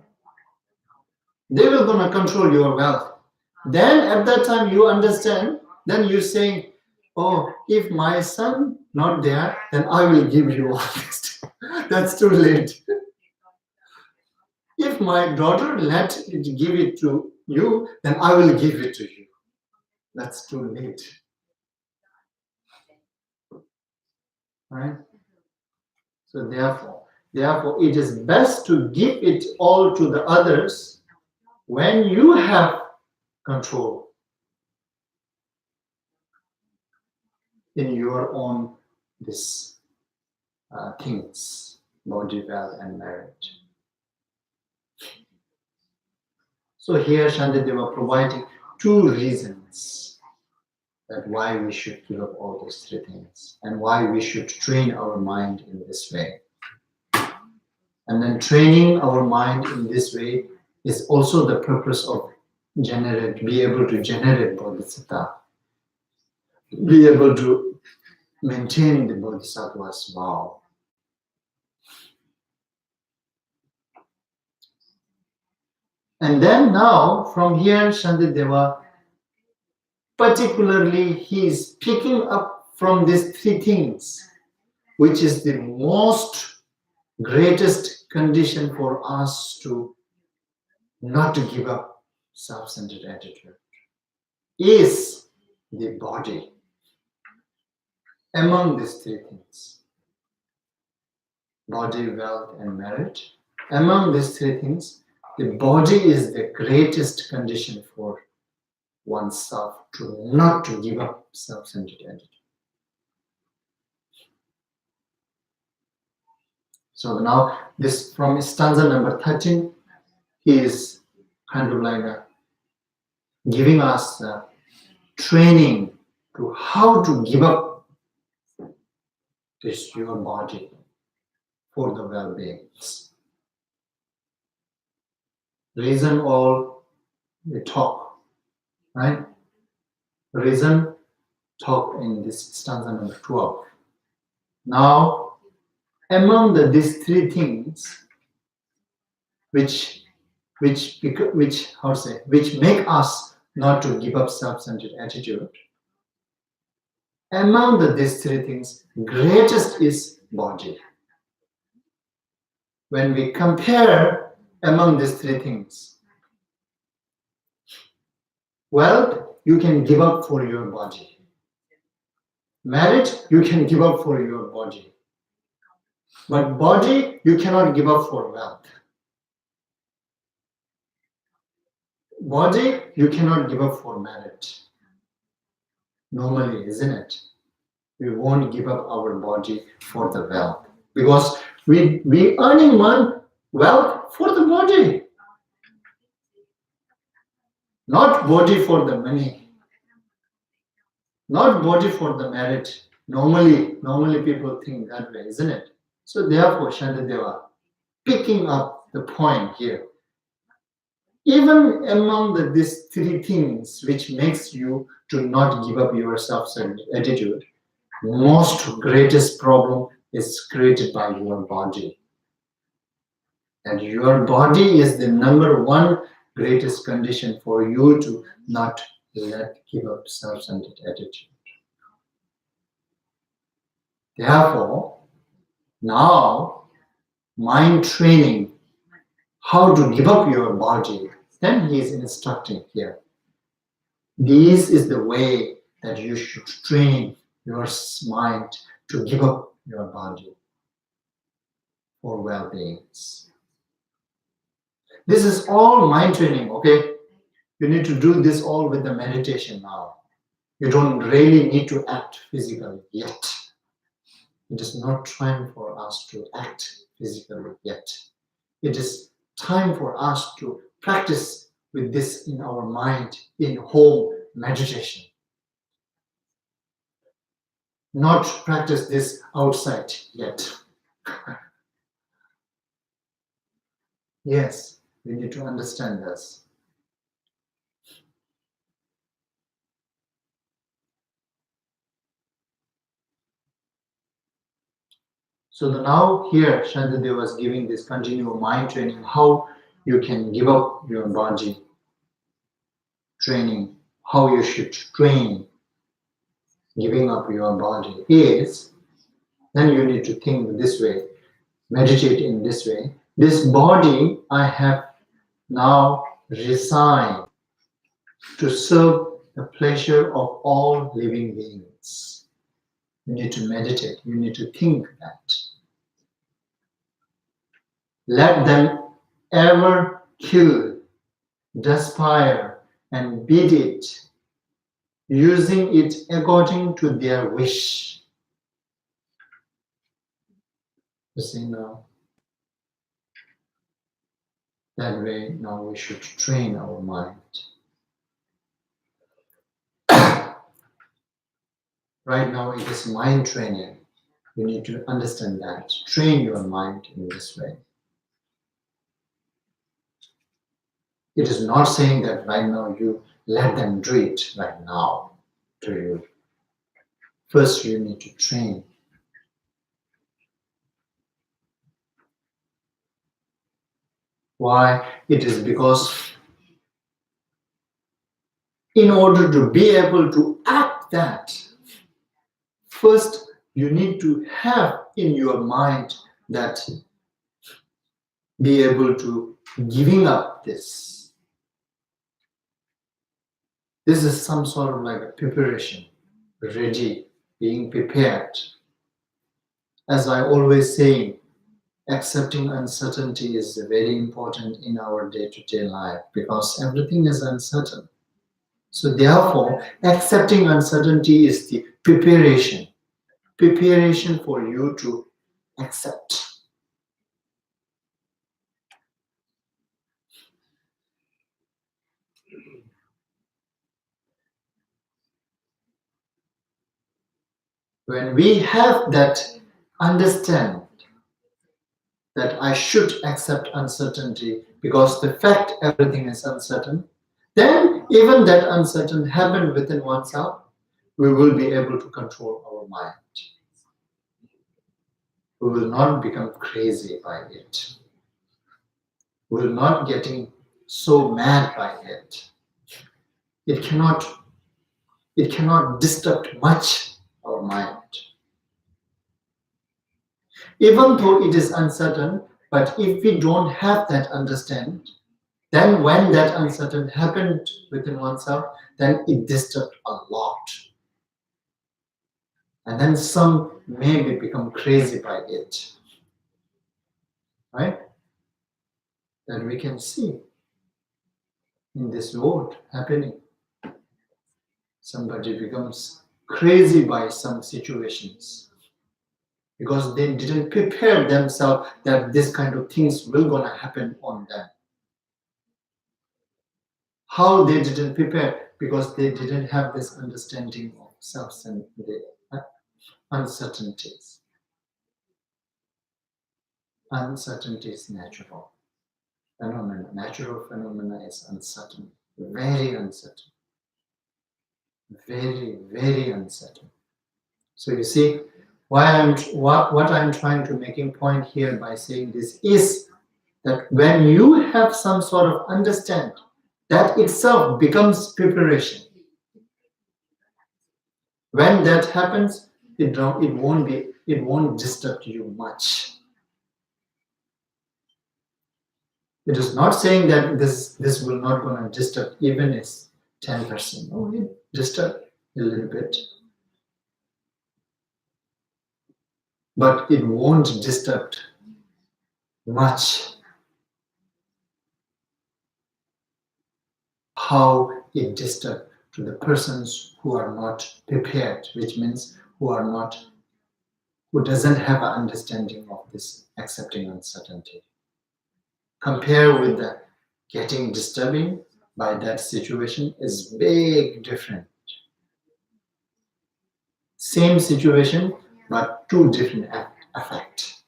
they will gonna control your wealth. Then at that time you understand, then you say, oh, if my son not there, then I will give you all this. That's too late. If my daughter let it give it to you, then I will give it to you. That's too late. Right? So therefore, Therefore, it is best to give it all to the others when you have control in your own things, body, wealth, and marriage. So here Shantideva providing two reasons that why we should give up all those three things and why we should train our mind in this way. And then training our mind in this way is also the purpose of be able to generate bodhisattva, be able to maintain the bodhisattva's vow. And then now from here Shantideva particularly he is picking up from these three things, which is the most greatest condition for us to not to give up self-centered attitude, is the body. Among these three things, body, wealth, and marriage, among these three things, the body is the greatest condition for oneself to not to give up self-centered attitude. So now this from stanza number 13, he is kind of like giving us training to how to give up this your body for the well-being. Reason all the talk, right? Reason talk in this stanza number 12. Now, among these three things, which make us not to give up self-centered attitude, among these three things, greatest is body. When we compare among these three things, wealth you can give up for your body. Marriage you can give up for your body. But body you cannot give up for wealth. Body you cannot give up for marriage. Normally, isn't it? We won't give up our body for the wealth because we earning wealth for the body, not body for the money, not body for the marriage. Normally people think that way, isn't it? So therefore, Shantideva picking up the point here. Even among these three things which makes you to not give up your self-centered attitude, most greatest problem is created by your body. And your body is the number one greatest condition for you to not give up self-centered attitude. Therefore, now mind training, how to give up your body, then he is instructing here. This is the way that you should train your mind to give up your body for well-being. This is all mind training, okay? You need to do this all with the meditation now. You don't really need to act physically yet. It is not time for us to act physically yet. It is time for us to practice with this in our mind in home meditation. Not practice this outside yet. Yes, we need to understand this. So now here Shantideva was giving this continual mind training, how you can give up your body training, how you should train giving up your body is, then you need to think this way, meditate in this way. This body I have now resigned to serve the pleasure of all living beings. You need to meditate, you need to think that. let them ever kill, despair, and beat it, using it according to their wish. You see now, that way now we should train our mind. Right now it is mind training. You need to understand that. Train your mind in this way. It is not saying that right now you let them do it right now to you. First you need to train. Why? It is because in order to be able to act that, first you need to have in your mind that be able to giving up this. This is some sort of like a preparation, ready, being prepared. As I always say, accepting uncertainty is very important in our day-to-day life because everything is uncertain. So therefore, accepting uncertainty is the preparation for you to accept. When we have that understand that I should accept uncertainty because the fact everything is uncertain, then even that uncertain happen within oneself, we will be able to control our mind. We will not become crazy by it. We will not getting so mad by it. It cannot disturb much our mind. Even though it is uncertain, but if we don't have that understand, then when that uncertain happened within oneself, then it disturbed a lot. And then some maybe become crazy by it. Right? That we can see in this world happening. Somebody becomes crazy by some situations because they didn't prepare themselves that this kind of things will gonna happen on them. How they didn't prepare? Because they didn't have this understanding of self and the uncertainties. Uncertainty is natural phenomena. Natural phenomena is uncertain, very uncertain, very, very uncertain. So you see, what I'm trying to making point here by saying this is that when you have some sort of understand, that itself becomes preparation. When that happens, it won't disturb you much. It is not saying that this will not gonna disturb even it's 10%. Oh, it disturb a little bit. But it won't disturb much. How it disturbs to the persons who are not prepared, which means who doesn't have an understanding of this accepting uncertainty. Compare with the getting disturbing by that situation is big different. Same situation, but two different effect.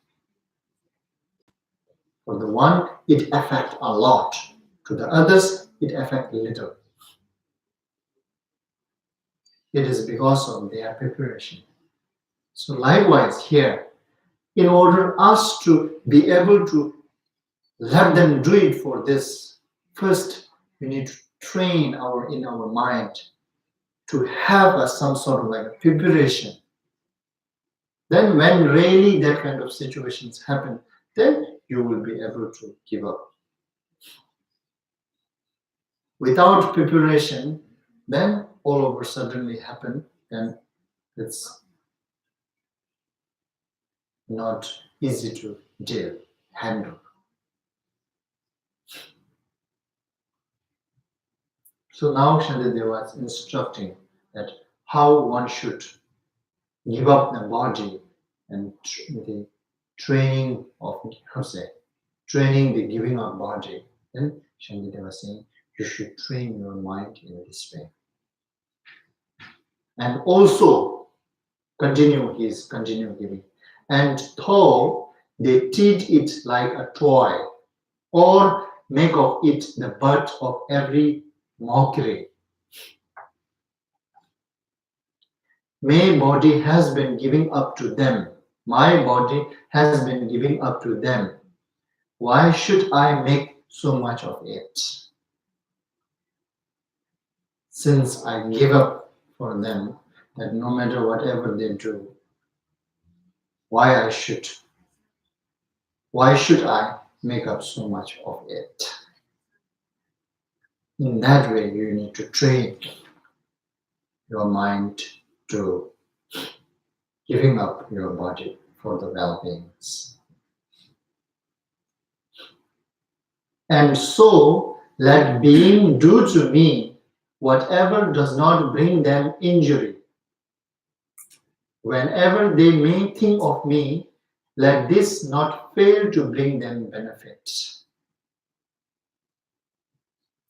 For the one, it affects a lot. To the others, it affects little. It is because of their preparation. So likewise here, in order us to be able to let them do it for this, first we need to train in our mind to have some sort of like a preparation. Then when really that kind of situations happen, then you will be able to give up. Without preparation, then all over suddenly happen, then it's not easy to handle. So now Shantideva is instructing that how one should give up the body and the training of, training the giving up body. Then Shantideva was saying, you should train your mind in this way. And also continue giving. And though they treat it like a toy or make of it the butt of every mockery. My body has been giving up to them. My body has been giving up to them. Why should I make so much of it? Since I give up for them, that no matter whatever they do, why should I make up so much of it? In that way, you need to train your mind to giving up your body for the well-beings. And so, let being do to me whatever does not bring them injury. Whenever they may think of me, let this not fail to bring them benefit.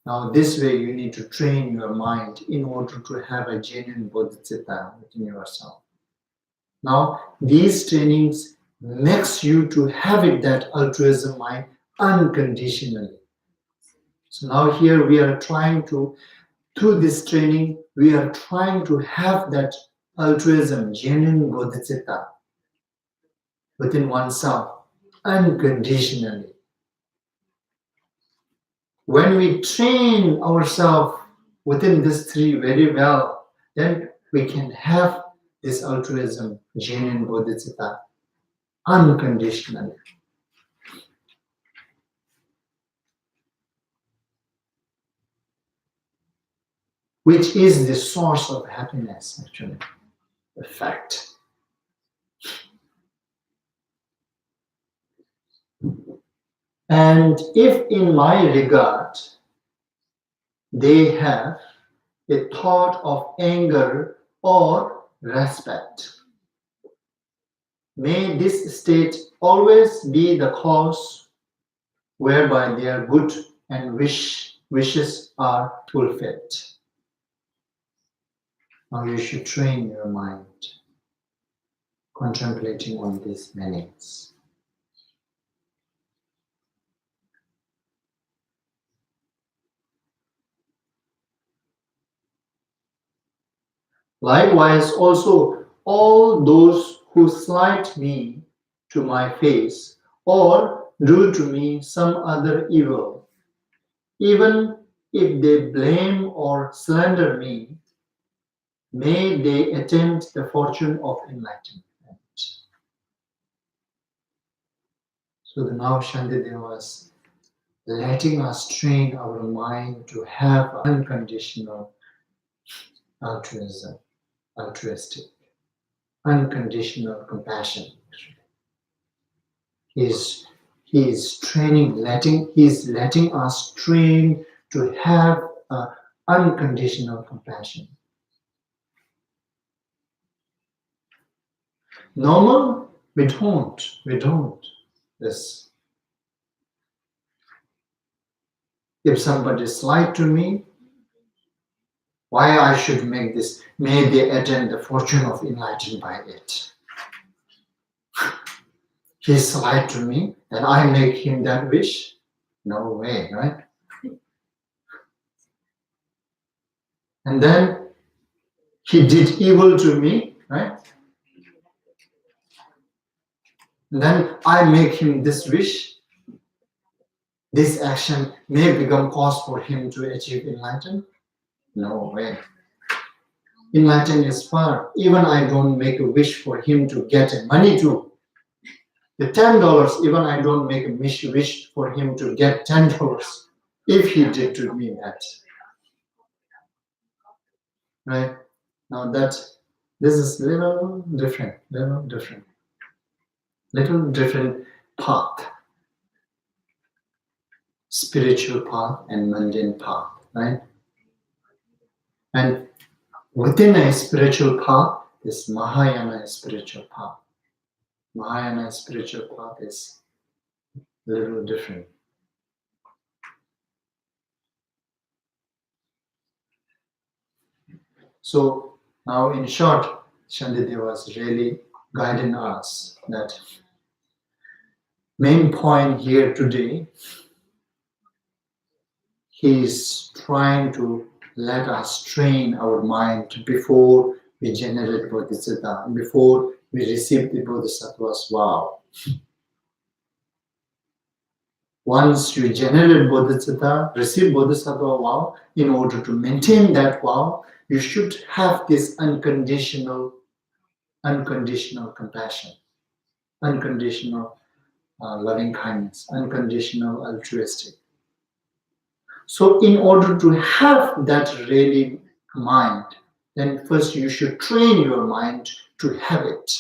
Now, this way you need to train your mind in order to have a genuine bodhicitta within yourself. Now, these trainings makes you to have it, that altruism mind, unconditionally. So now here we are trying to, through this training, we are trying to have that altruism, genuine bodhicitta within oneself, unconditionally. When we train ourselves within these three very well, then we can have this altruism, genuine bodhicitta, unconditionally. Which is the source of happiness, actually, the fact. And if in my regard, they have a thought of anger or respect, may this state always be the cause whereby their good and wishes are fulfilled. Now you should train your mind contemplating on these meanings. Likewise, also all those who slight me to my face or do to me some other evil, even if they blame or slander me, may they attain the fortune of enlightenment. So now Shantideva was letting us train our mind to have unconditional altruism, altruistic, unconditional compassion. He's letting us train to have unconditional compassion. Normal, we don't. This. If somebody slight to me, why I should make this? May they attain the fortune of enlightenment by it. He slight to me, and I make him that wish? No way, right? And then he did evil to me, right? And then I make him this wish. This action may become cause for him to achieve enlightenment? No way. Enlightenment is far. Even I don't make a wish for him to get money too. The $10, even I don't make a wish for him to get $10 if he did to me that. Right? Now this is little different path. Spiritual path and mundane path, right? And within a spiritual path, this Mahayana spiritual path. Mahayana spiritual path is a little different. So now in short, Shandideva was really guiding us that main point here today, he is trying to let us train our mind before we generate bodhicitta, before we receive the bodhisattva's vow. Once you generate bodhicitta, receive bodhisattva vow, in order to maintain that vow, you should have this unconditional compassion, unconditional loving kindness, unconditional altruistic. So in order to have that really mind, then first you should train your mind to have it.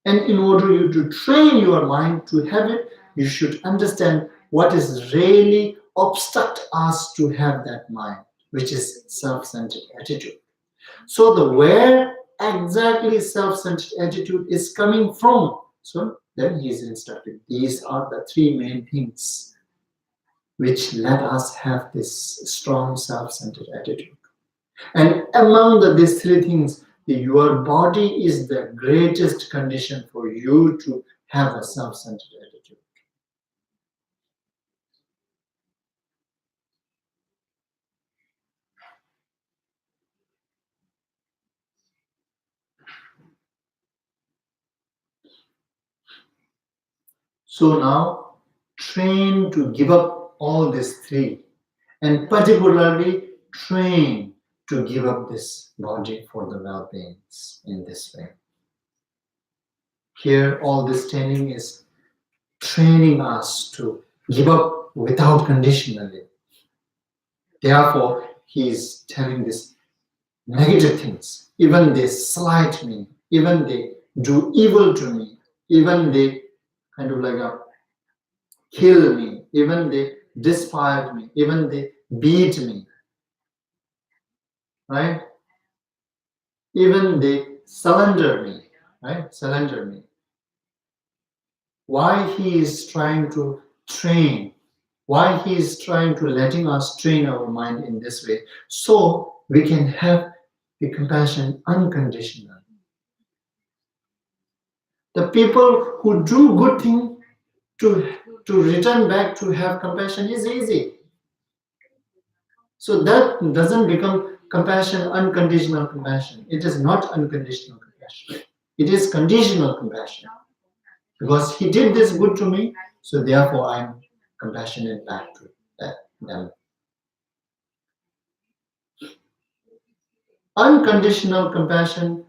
And in order you to train your mind to have it, you should understand what is really obstruct us to have that mind, which is self-centered attitude. So the where exactly self-centered attitude is coming from. So then he is instructed. These are the three main things which let us have this strong self-centered attitude. And among these three things, your body is the greatest condition for you to have a self-centered attitude. So now, train to give up all these three, and particularly train to give up this body for the well-beings in this way. Here, all this training is training us to give up without conditionally. Therefore, he is telling this negative things, even they slight me, even they do evil to me, even they kind of like kill me, even they despise me, even they beat me, right? Even they surrender me, right? Surrender me. Why he is trying to train, why he is trying to letting us train our mind in this way, so we can have the compassion unconditional. The people who do good thing to return back to have compassion is easy. So that doesn't become compassion, unconditional compassion. It is not unconditional compassion. It is conditional compassion. Because he did this good to me, so therefore I am compassionate back to them. Unconditional compassion,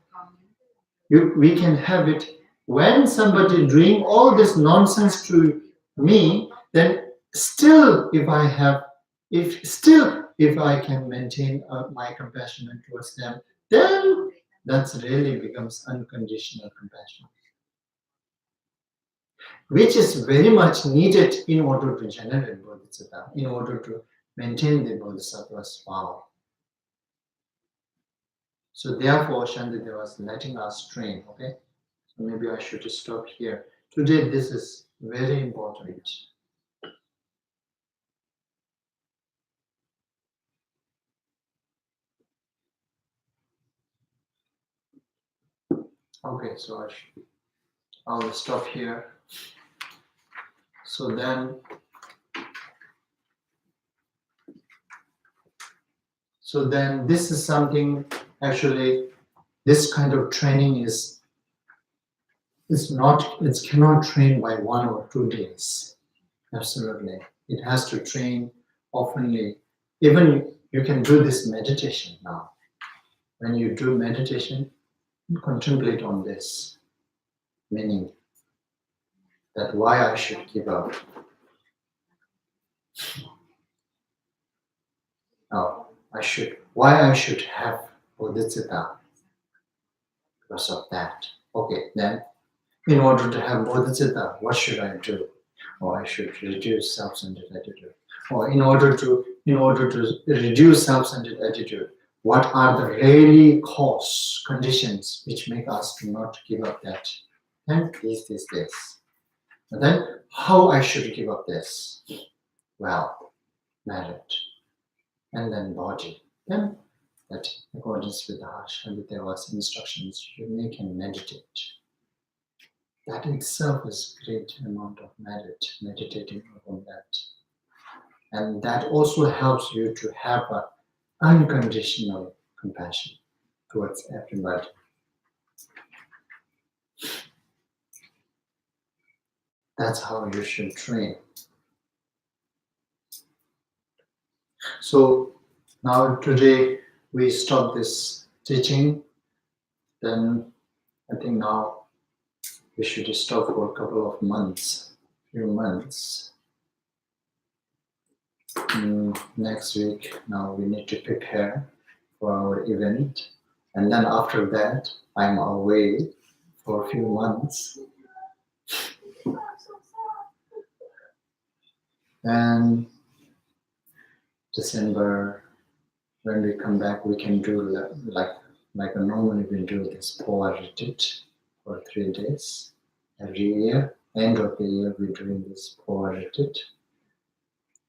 we can have it when somebody doing all this nonsense to me, then still if I can maintain my compassion towards them, then that really becomes unconditional compassion, which is very much needed in order to generate bodhicitta, in order to maintain the bodhisattva's vow. So therefore, Shandideva was letting us train, okay? So maybe I should stop here. Today, this is very important. Okay, so I'll stop here. So then this is something, actually, this kind of training it cannot train by 1 or 2 days. Absolutely. It has to train oftenly. Even you can do this meditation now. When you do meditation, you contemplate on this meaning, that why I should give up. Why I should have bodhicitta, because of that. Okay, then in order to have bodhicitta, what should I do? Or I should reduce self-centered attitude. or in order to reduce self-centered attitude, what are the really cause conditions which make us to not give up that? And this. And then how I should give up this? Well, merit, and then body. Then that in accordance with the Bodhicharyavatara's instructions, you can meditate. That itself is great amount of merit, meditating upon that. And that also helps you to have an unconditional compassion towards everybody. That's how you should train. So now today we stop this teaching. Then I think now we should stop for a couple of months, few months. Next week, now we need to prepare for our event. And then after that, I'm away for a few months. And December, when we come back, we can do like normally we do this power retreat for 3 days every year. End of the year, we're doing this power retreat.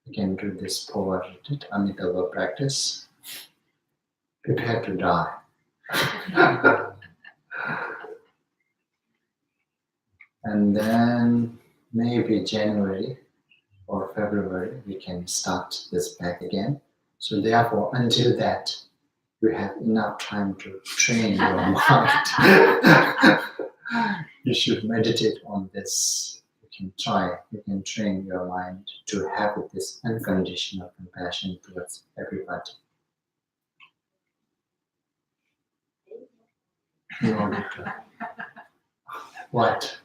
We can do this power retreat, Amitabha practice. Prepare to die. And then maybe January or February, we can start this back again. So therefore, until that, you have enough time to train your mind. You should meditate on this. You can try, you can train your mind to have this unconditional compassion towards everybody. In order to what?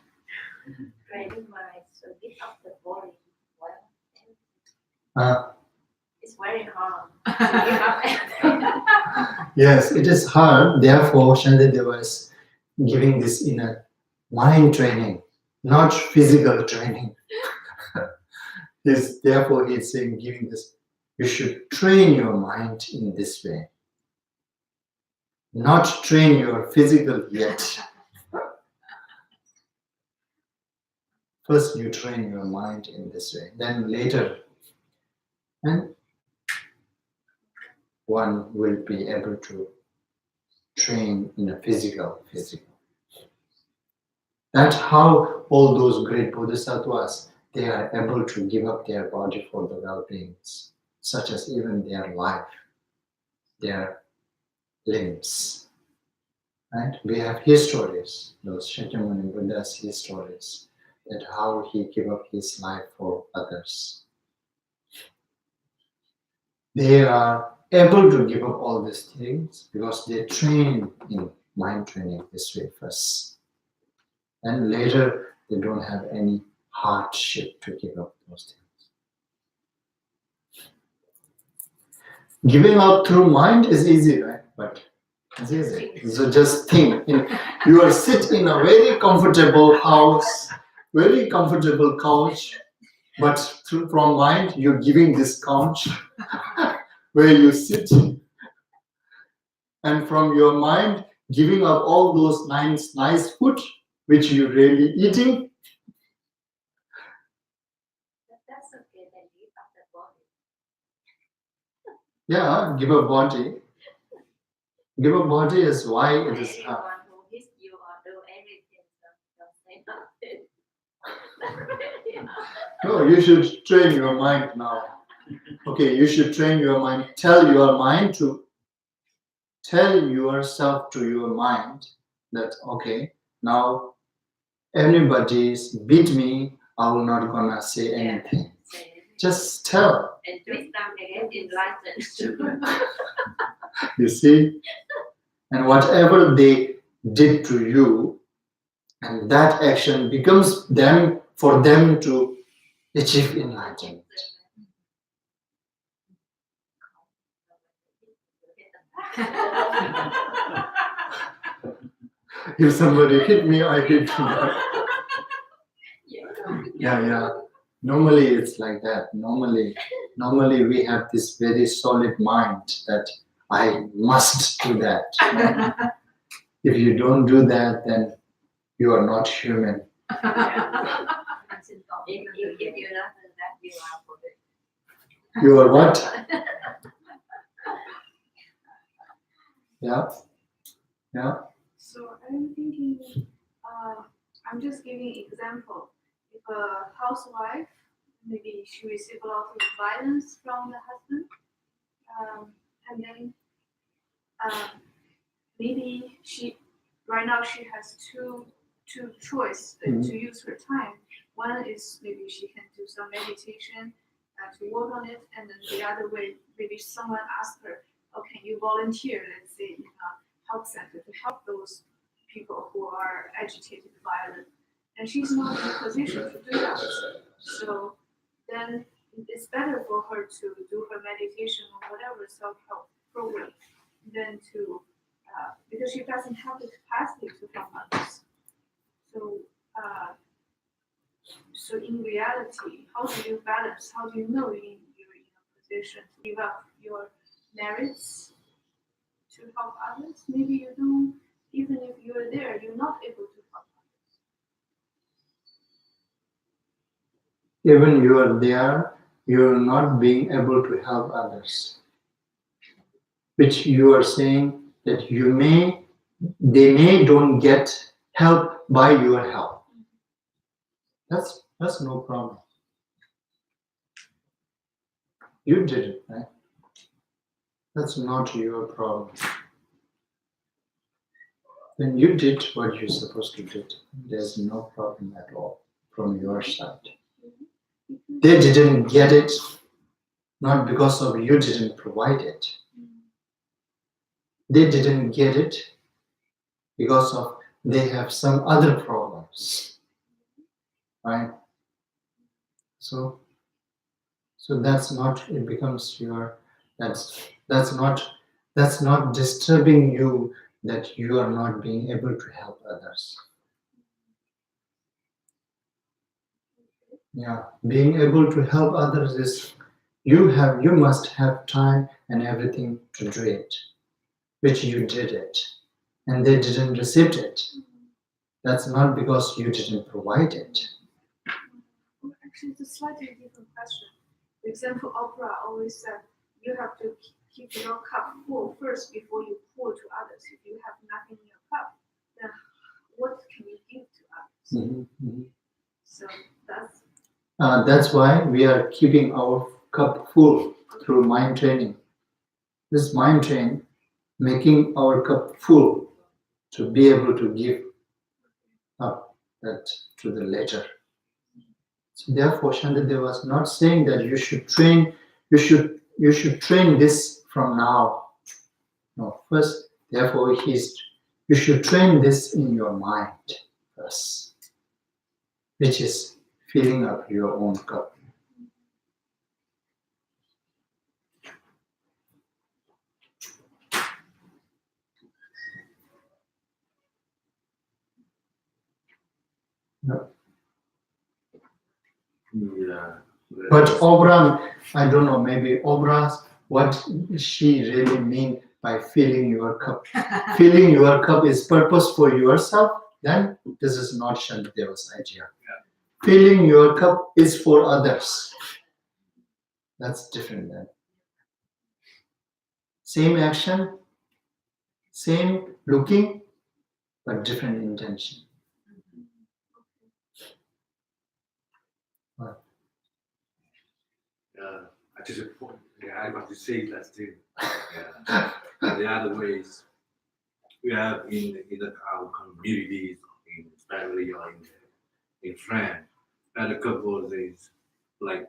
Training mind, so give up the body. Well, it's very hard to give up everything. Yes, it is hard. Therefore, Shantideva is giving this inner mind training, not physical training. Therefore, he's saying, giving this, you should train your mind in this way. Not train your physical yet. First, you train your mind in this way. Then later, and one will be able to train in a physical. That's how all those great bodhisattvas, they are able to give up their body for the well-beings, such as even their life, their limbs. Right? We have histories, those Shakyamuni Buddha's histories, that how he gave up his life for others. They are able to give up all these things because they train in mind training this way first. And later, they don't have any hardship to give up those things. Giving up through mind is easy, right? But it's easy. So just think, you are sitting in a very comfortable house, very comfortable couch, but from mind, you're giving this couch where you sit, and from your mind, giving up all those nice food which you're really eating. That's okay, then give up the body. Yeah, give up body. Give up body is why it is hard. Anyone who hits you or do everything, don't say nothing. No, you should train your mind now. Okay, you should train your mind. Tell yourself to your mind that, okay, now anybody's beat me, I will not gonna say anything. Just tell. And twist them again enlightened. You see? And whatever they did to you, and that action becomes for them to achieve enlightenment. If somebody hit me, I hit you. Yeah. Normally it's like that. Normally we have this very solid mind that I must do that. If you don't do that, then you are not human. If you don't do that, you are for it. You are what? Yeah. Yeah. So I'm thinking, I'm just giving example. If a housewife, maybe she receives a lot of violence from the husband, and then maybe right now she has two choice to use her time. One is maybe she can do some meditation to work on it, and then the other way, maybe someone asks her, "Oh, can you volunteer? Let's say in a health center to help those people who are agitated, violent," and she's not in a position to do that. So then it's better for her to do her meditation or whatever self-help program than to because she doesn't have the capacity to help others. So, so in reality, how do you balance? How do you know you're in a position to give up your merits to help others? Maybe you don't, even if you're there, you're not able to help others. Even you are there, you are not being able to help others. Which you are saying that they may don't get help by your help. That's no problem. You did it, right? That's not your problem. When you did what you're supposed to do, there's no problem at all from your side. They didn't get it, not because of you didn't provide it. They didn't get it because of they have some other problems, right? So that's not, it becomes your, that's not disturbing you that you are not being able to help others. Yeah, being able to help others is you must have time and everything to do it, which you did it, and they didn't receive it. That's not because you didn't provide it. Actually, it's a slightly different question. For example, Oprah always said you have to keep your cup full first before you pour to others. If you have nothing in your cup, then what can you give to others? So that's why we are keeping our cup full through mind training. This mind train making our cup full to be able to give up that to the later. So therefore, Shantideva was not saying that you should train this from now. No, first, therefore, you should train this in your mind first, which is filling up your own cup. No. Yeah. But Oprah, I don't know, maybe Oprah, what she really mean by filling your cup. Filling your cup is purpose for yourself, then this is not Shantideva's idea. Yeah. Filling your cup is for others. That's different then. Same action, same looking, but different intention. I just I want to say that too. Yeah. The other ways we have in our communities, in family or in friends, other couples is like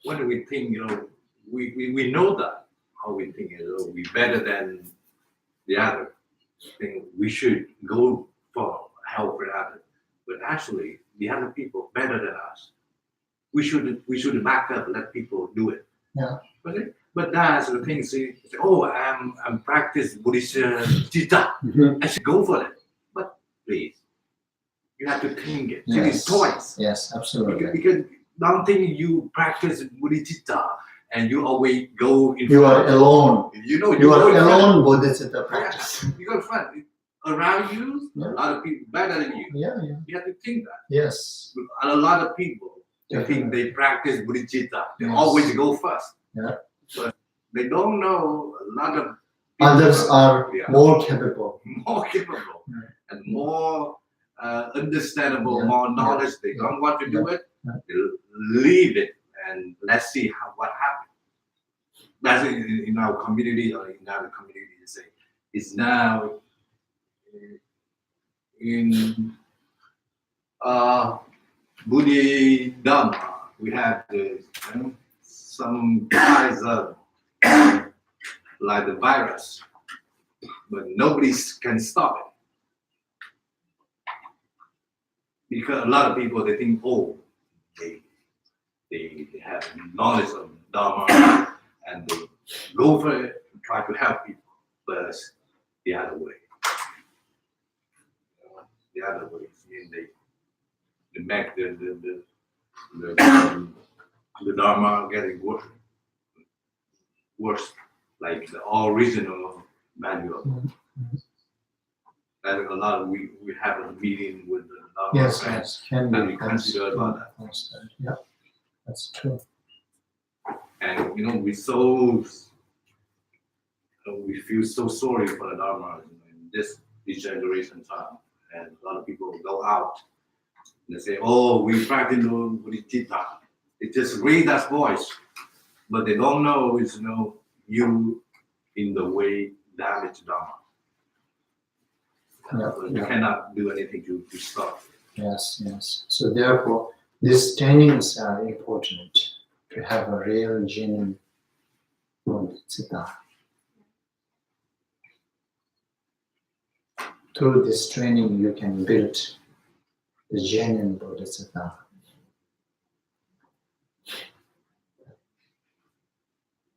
what do we think? We know that how we think. We better than the other. Think we should go for help for others, but actually the other people better than us. We should back up, let people do it. Yeah. But that's the thing. See, oh, I'm practice Buddhism. I should go for it. But please, you have to think it. Yes. Twice. Yes, absolutely. Because don't think you practice bodhicitta and you always go in You are front. alone. You know, You go are in front. alone Bodhicitta practice. Yeah, you go in front. Around you, Yeah. a lot of people better than you. Yeah. You have to think that. Yes. And a lot of people, they think Definitely. they practice bodhicitta. They Yes. always go first. Yeah. But they don't know a lot of people Others are yeah, more capable. more capable Yeah. and more understandable, Yeah. more knowledge. They Yeah. don't want to do it. Yeah. They leave it and let's see what happens. That's in our community or in other communities. Say it's now in Bodhidharma. We have some kinds of like the virus, but nobody can stop it. Because a lot of people they think, oh, they have knowledge of Dharma and they go for it and try to help people, but it's the other way. The other way. I mean, they make the Dharma getting worse, like the original manual. And a lot of we have a meeting with the Dharma Yes. friends, Can and be we consider about that. Yeah. That's true. And we feel so sorry for the Dharma in this generation time. And a lot of people go out and they say, oh, we practice bodhicitta. It just read that voice. But they don't know is you in the way damage Dharma. So you cannot do anything to stop. Yes. So therefore, these trainings are important to have a real, genuine bodhicitta. Through this training, you can build the genuine bodhicitta.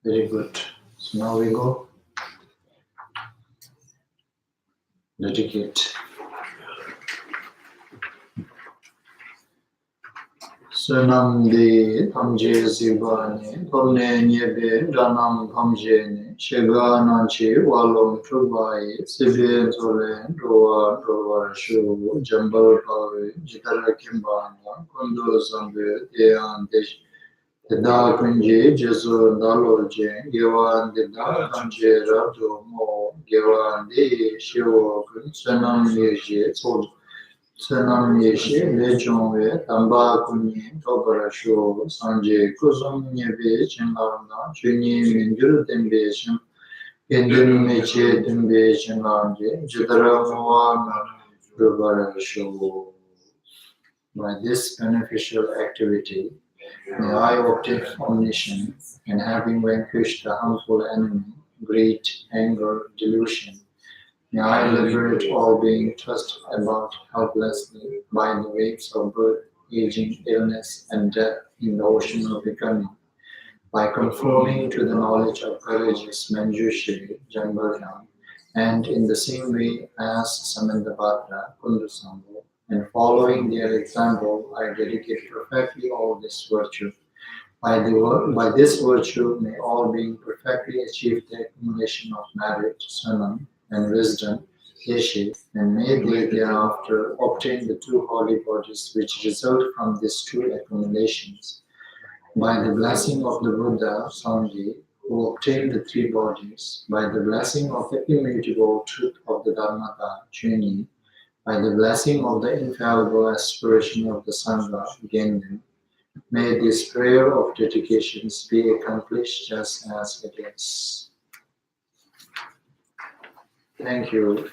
Very good. So now we go dedicate. Sunam de Thamje Zibane, Tomne Nyebe, Ranam Thamje, Shega Nanchi, Walom Trubai, Sibe Zolen, Roa Shu, Jambal Pawe, Jitara Kimbana, Kondo Zambe, Dean Desh, Teda Kunje, Jesu Daloje, Gewan Deda, Thamje Rado Mo, Gewan De, Shivo, Sunam Yeje, Sol. Senam Yeshe, Lechonwe, Tamba Kunyi, Tobarasho, Sanje, Kusum Nyebe, Chinlarna, Chuni Minjuru Tembe, Indun Meche Tembe, Chinlanje, Jidara Moana, Tobarasho. By this beneficial activity, may I obtain omniscience, and having vanquished the harmful enemy, greed, anger, delusion, may I liberate all being tossed about helplessly by the waves of birth, aging, illness, and death in the ocean of becoming, by conforming to the knowledge of courageous Manjushri, Jambaryam, and in the same way as Samandabhadra, Kundusambo, and following their example, I dedicate perfectly all this virtue. By this virtue, may all being perfectly achieve the accumulation of merit, sanam, and wisdom, yeshe, and may they thereafter obtain the two holy bodies which result from these two accumulations. By the blessing of the Buddha, Sanghi, who obtained the three bodies, by the blessing of the immutable truth of the Dharmata, Chuni, by the blessing of the infallible aspiration of the Sangha, Gendan, may this prayer of dedications be accomplished just as it is. Thank you.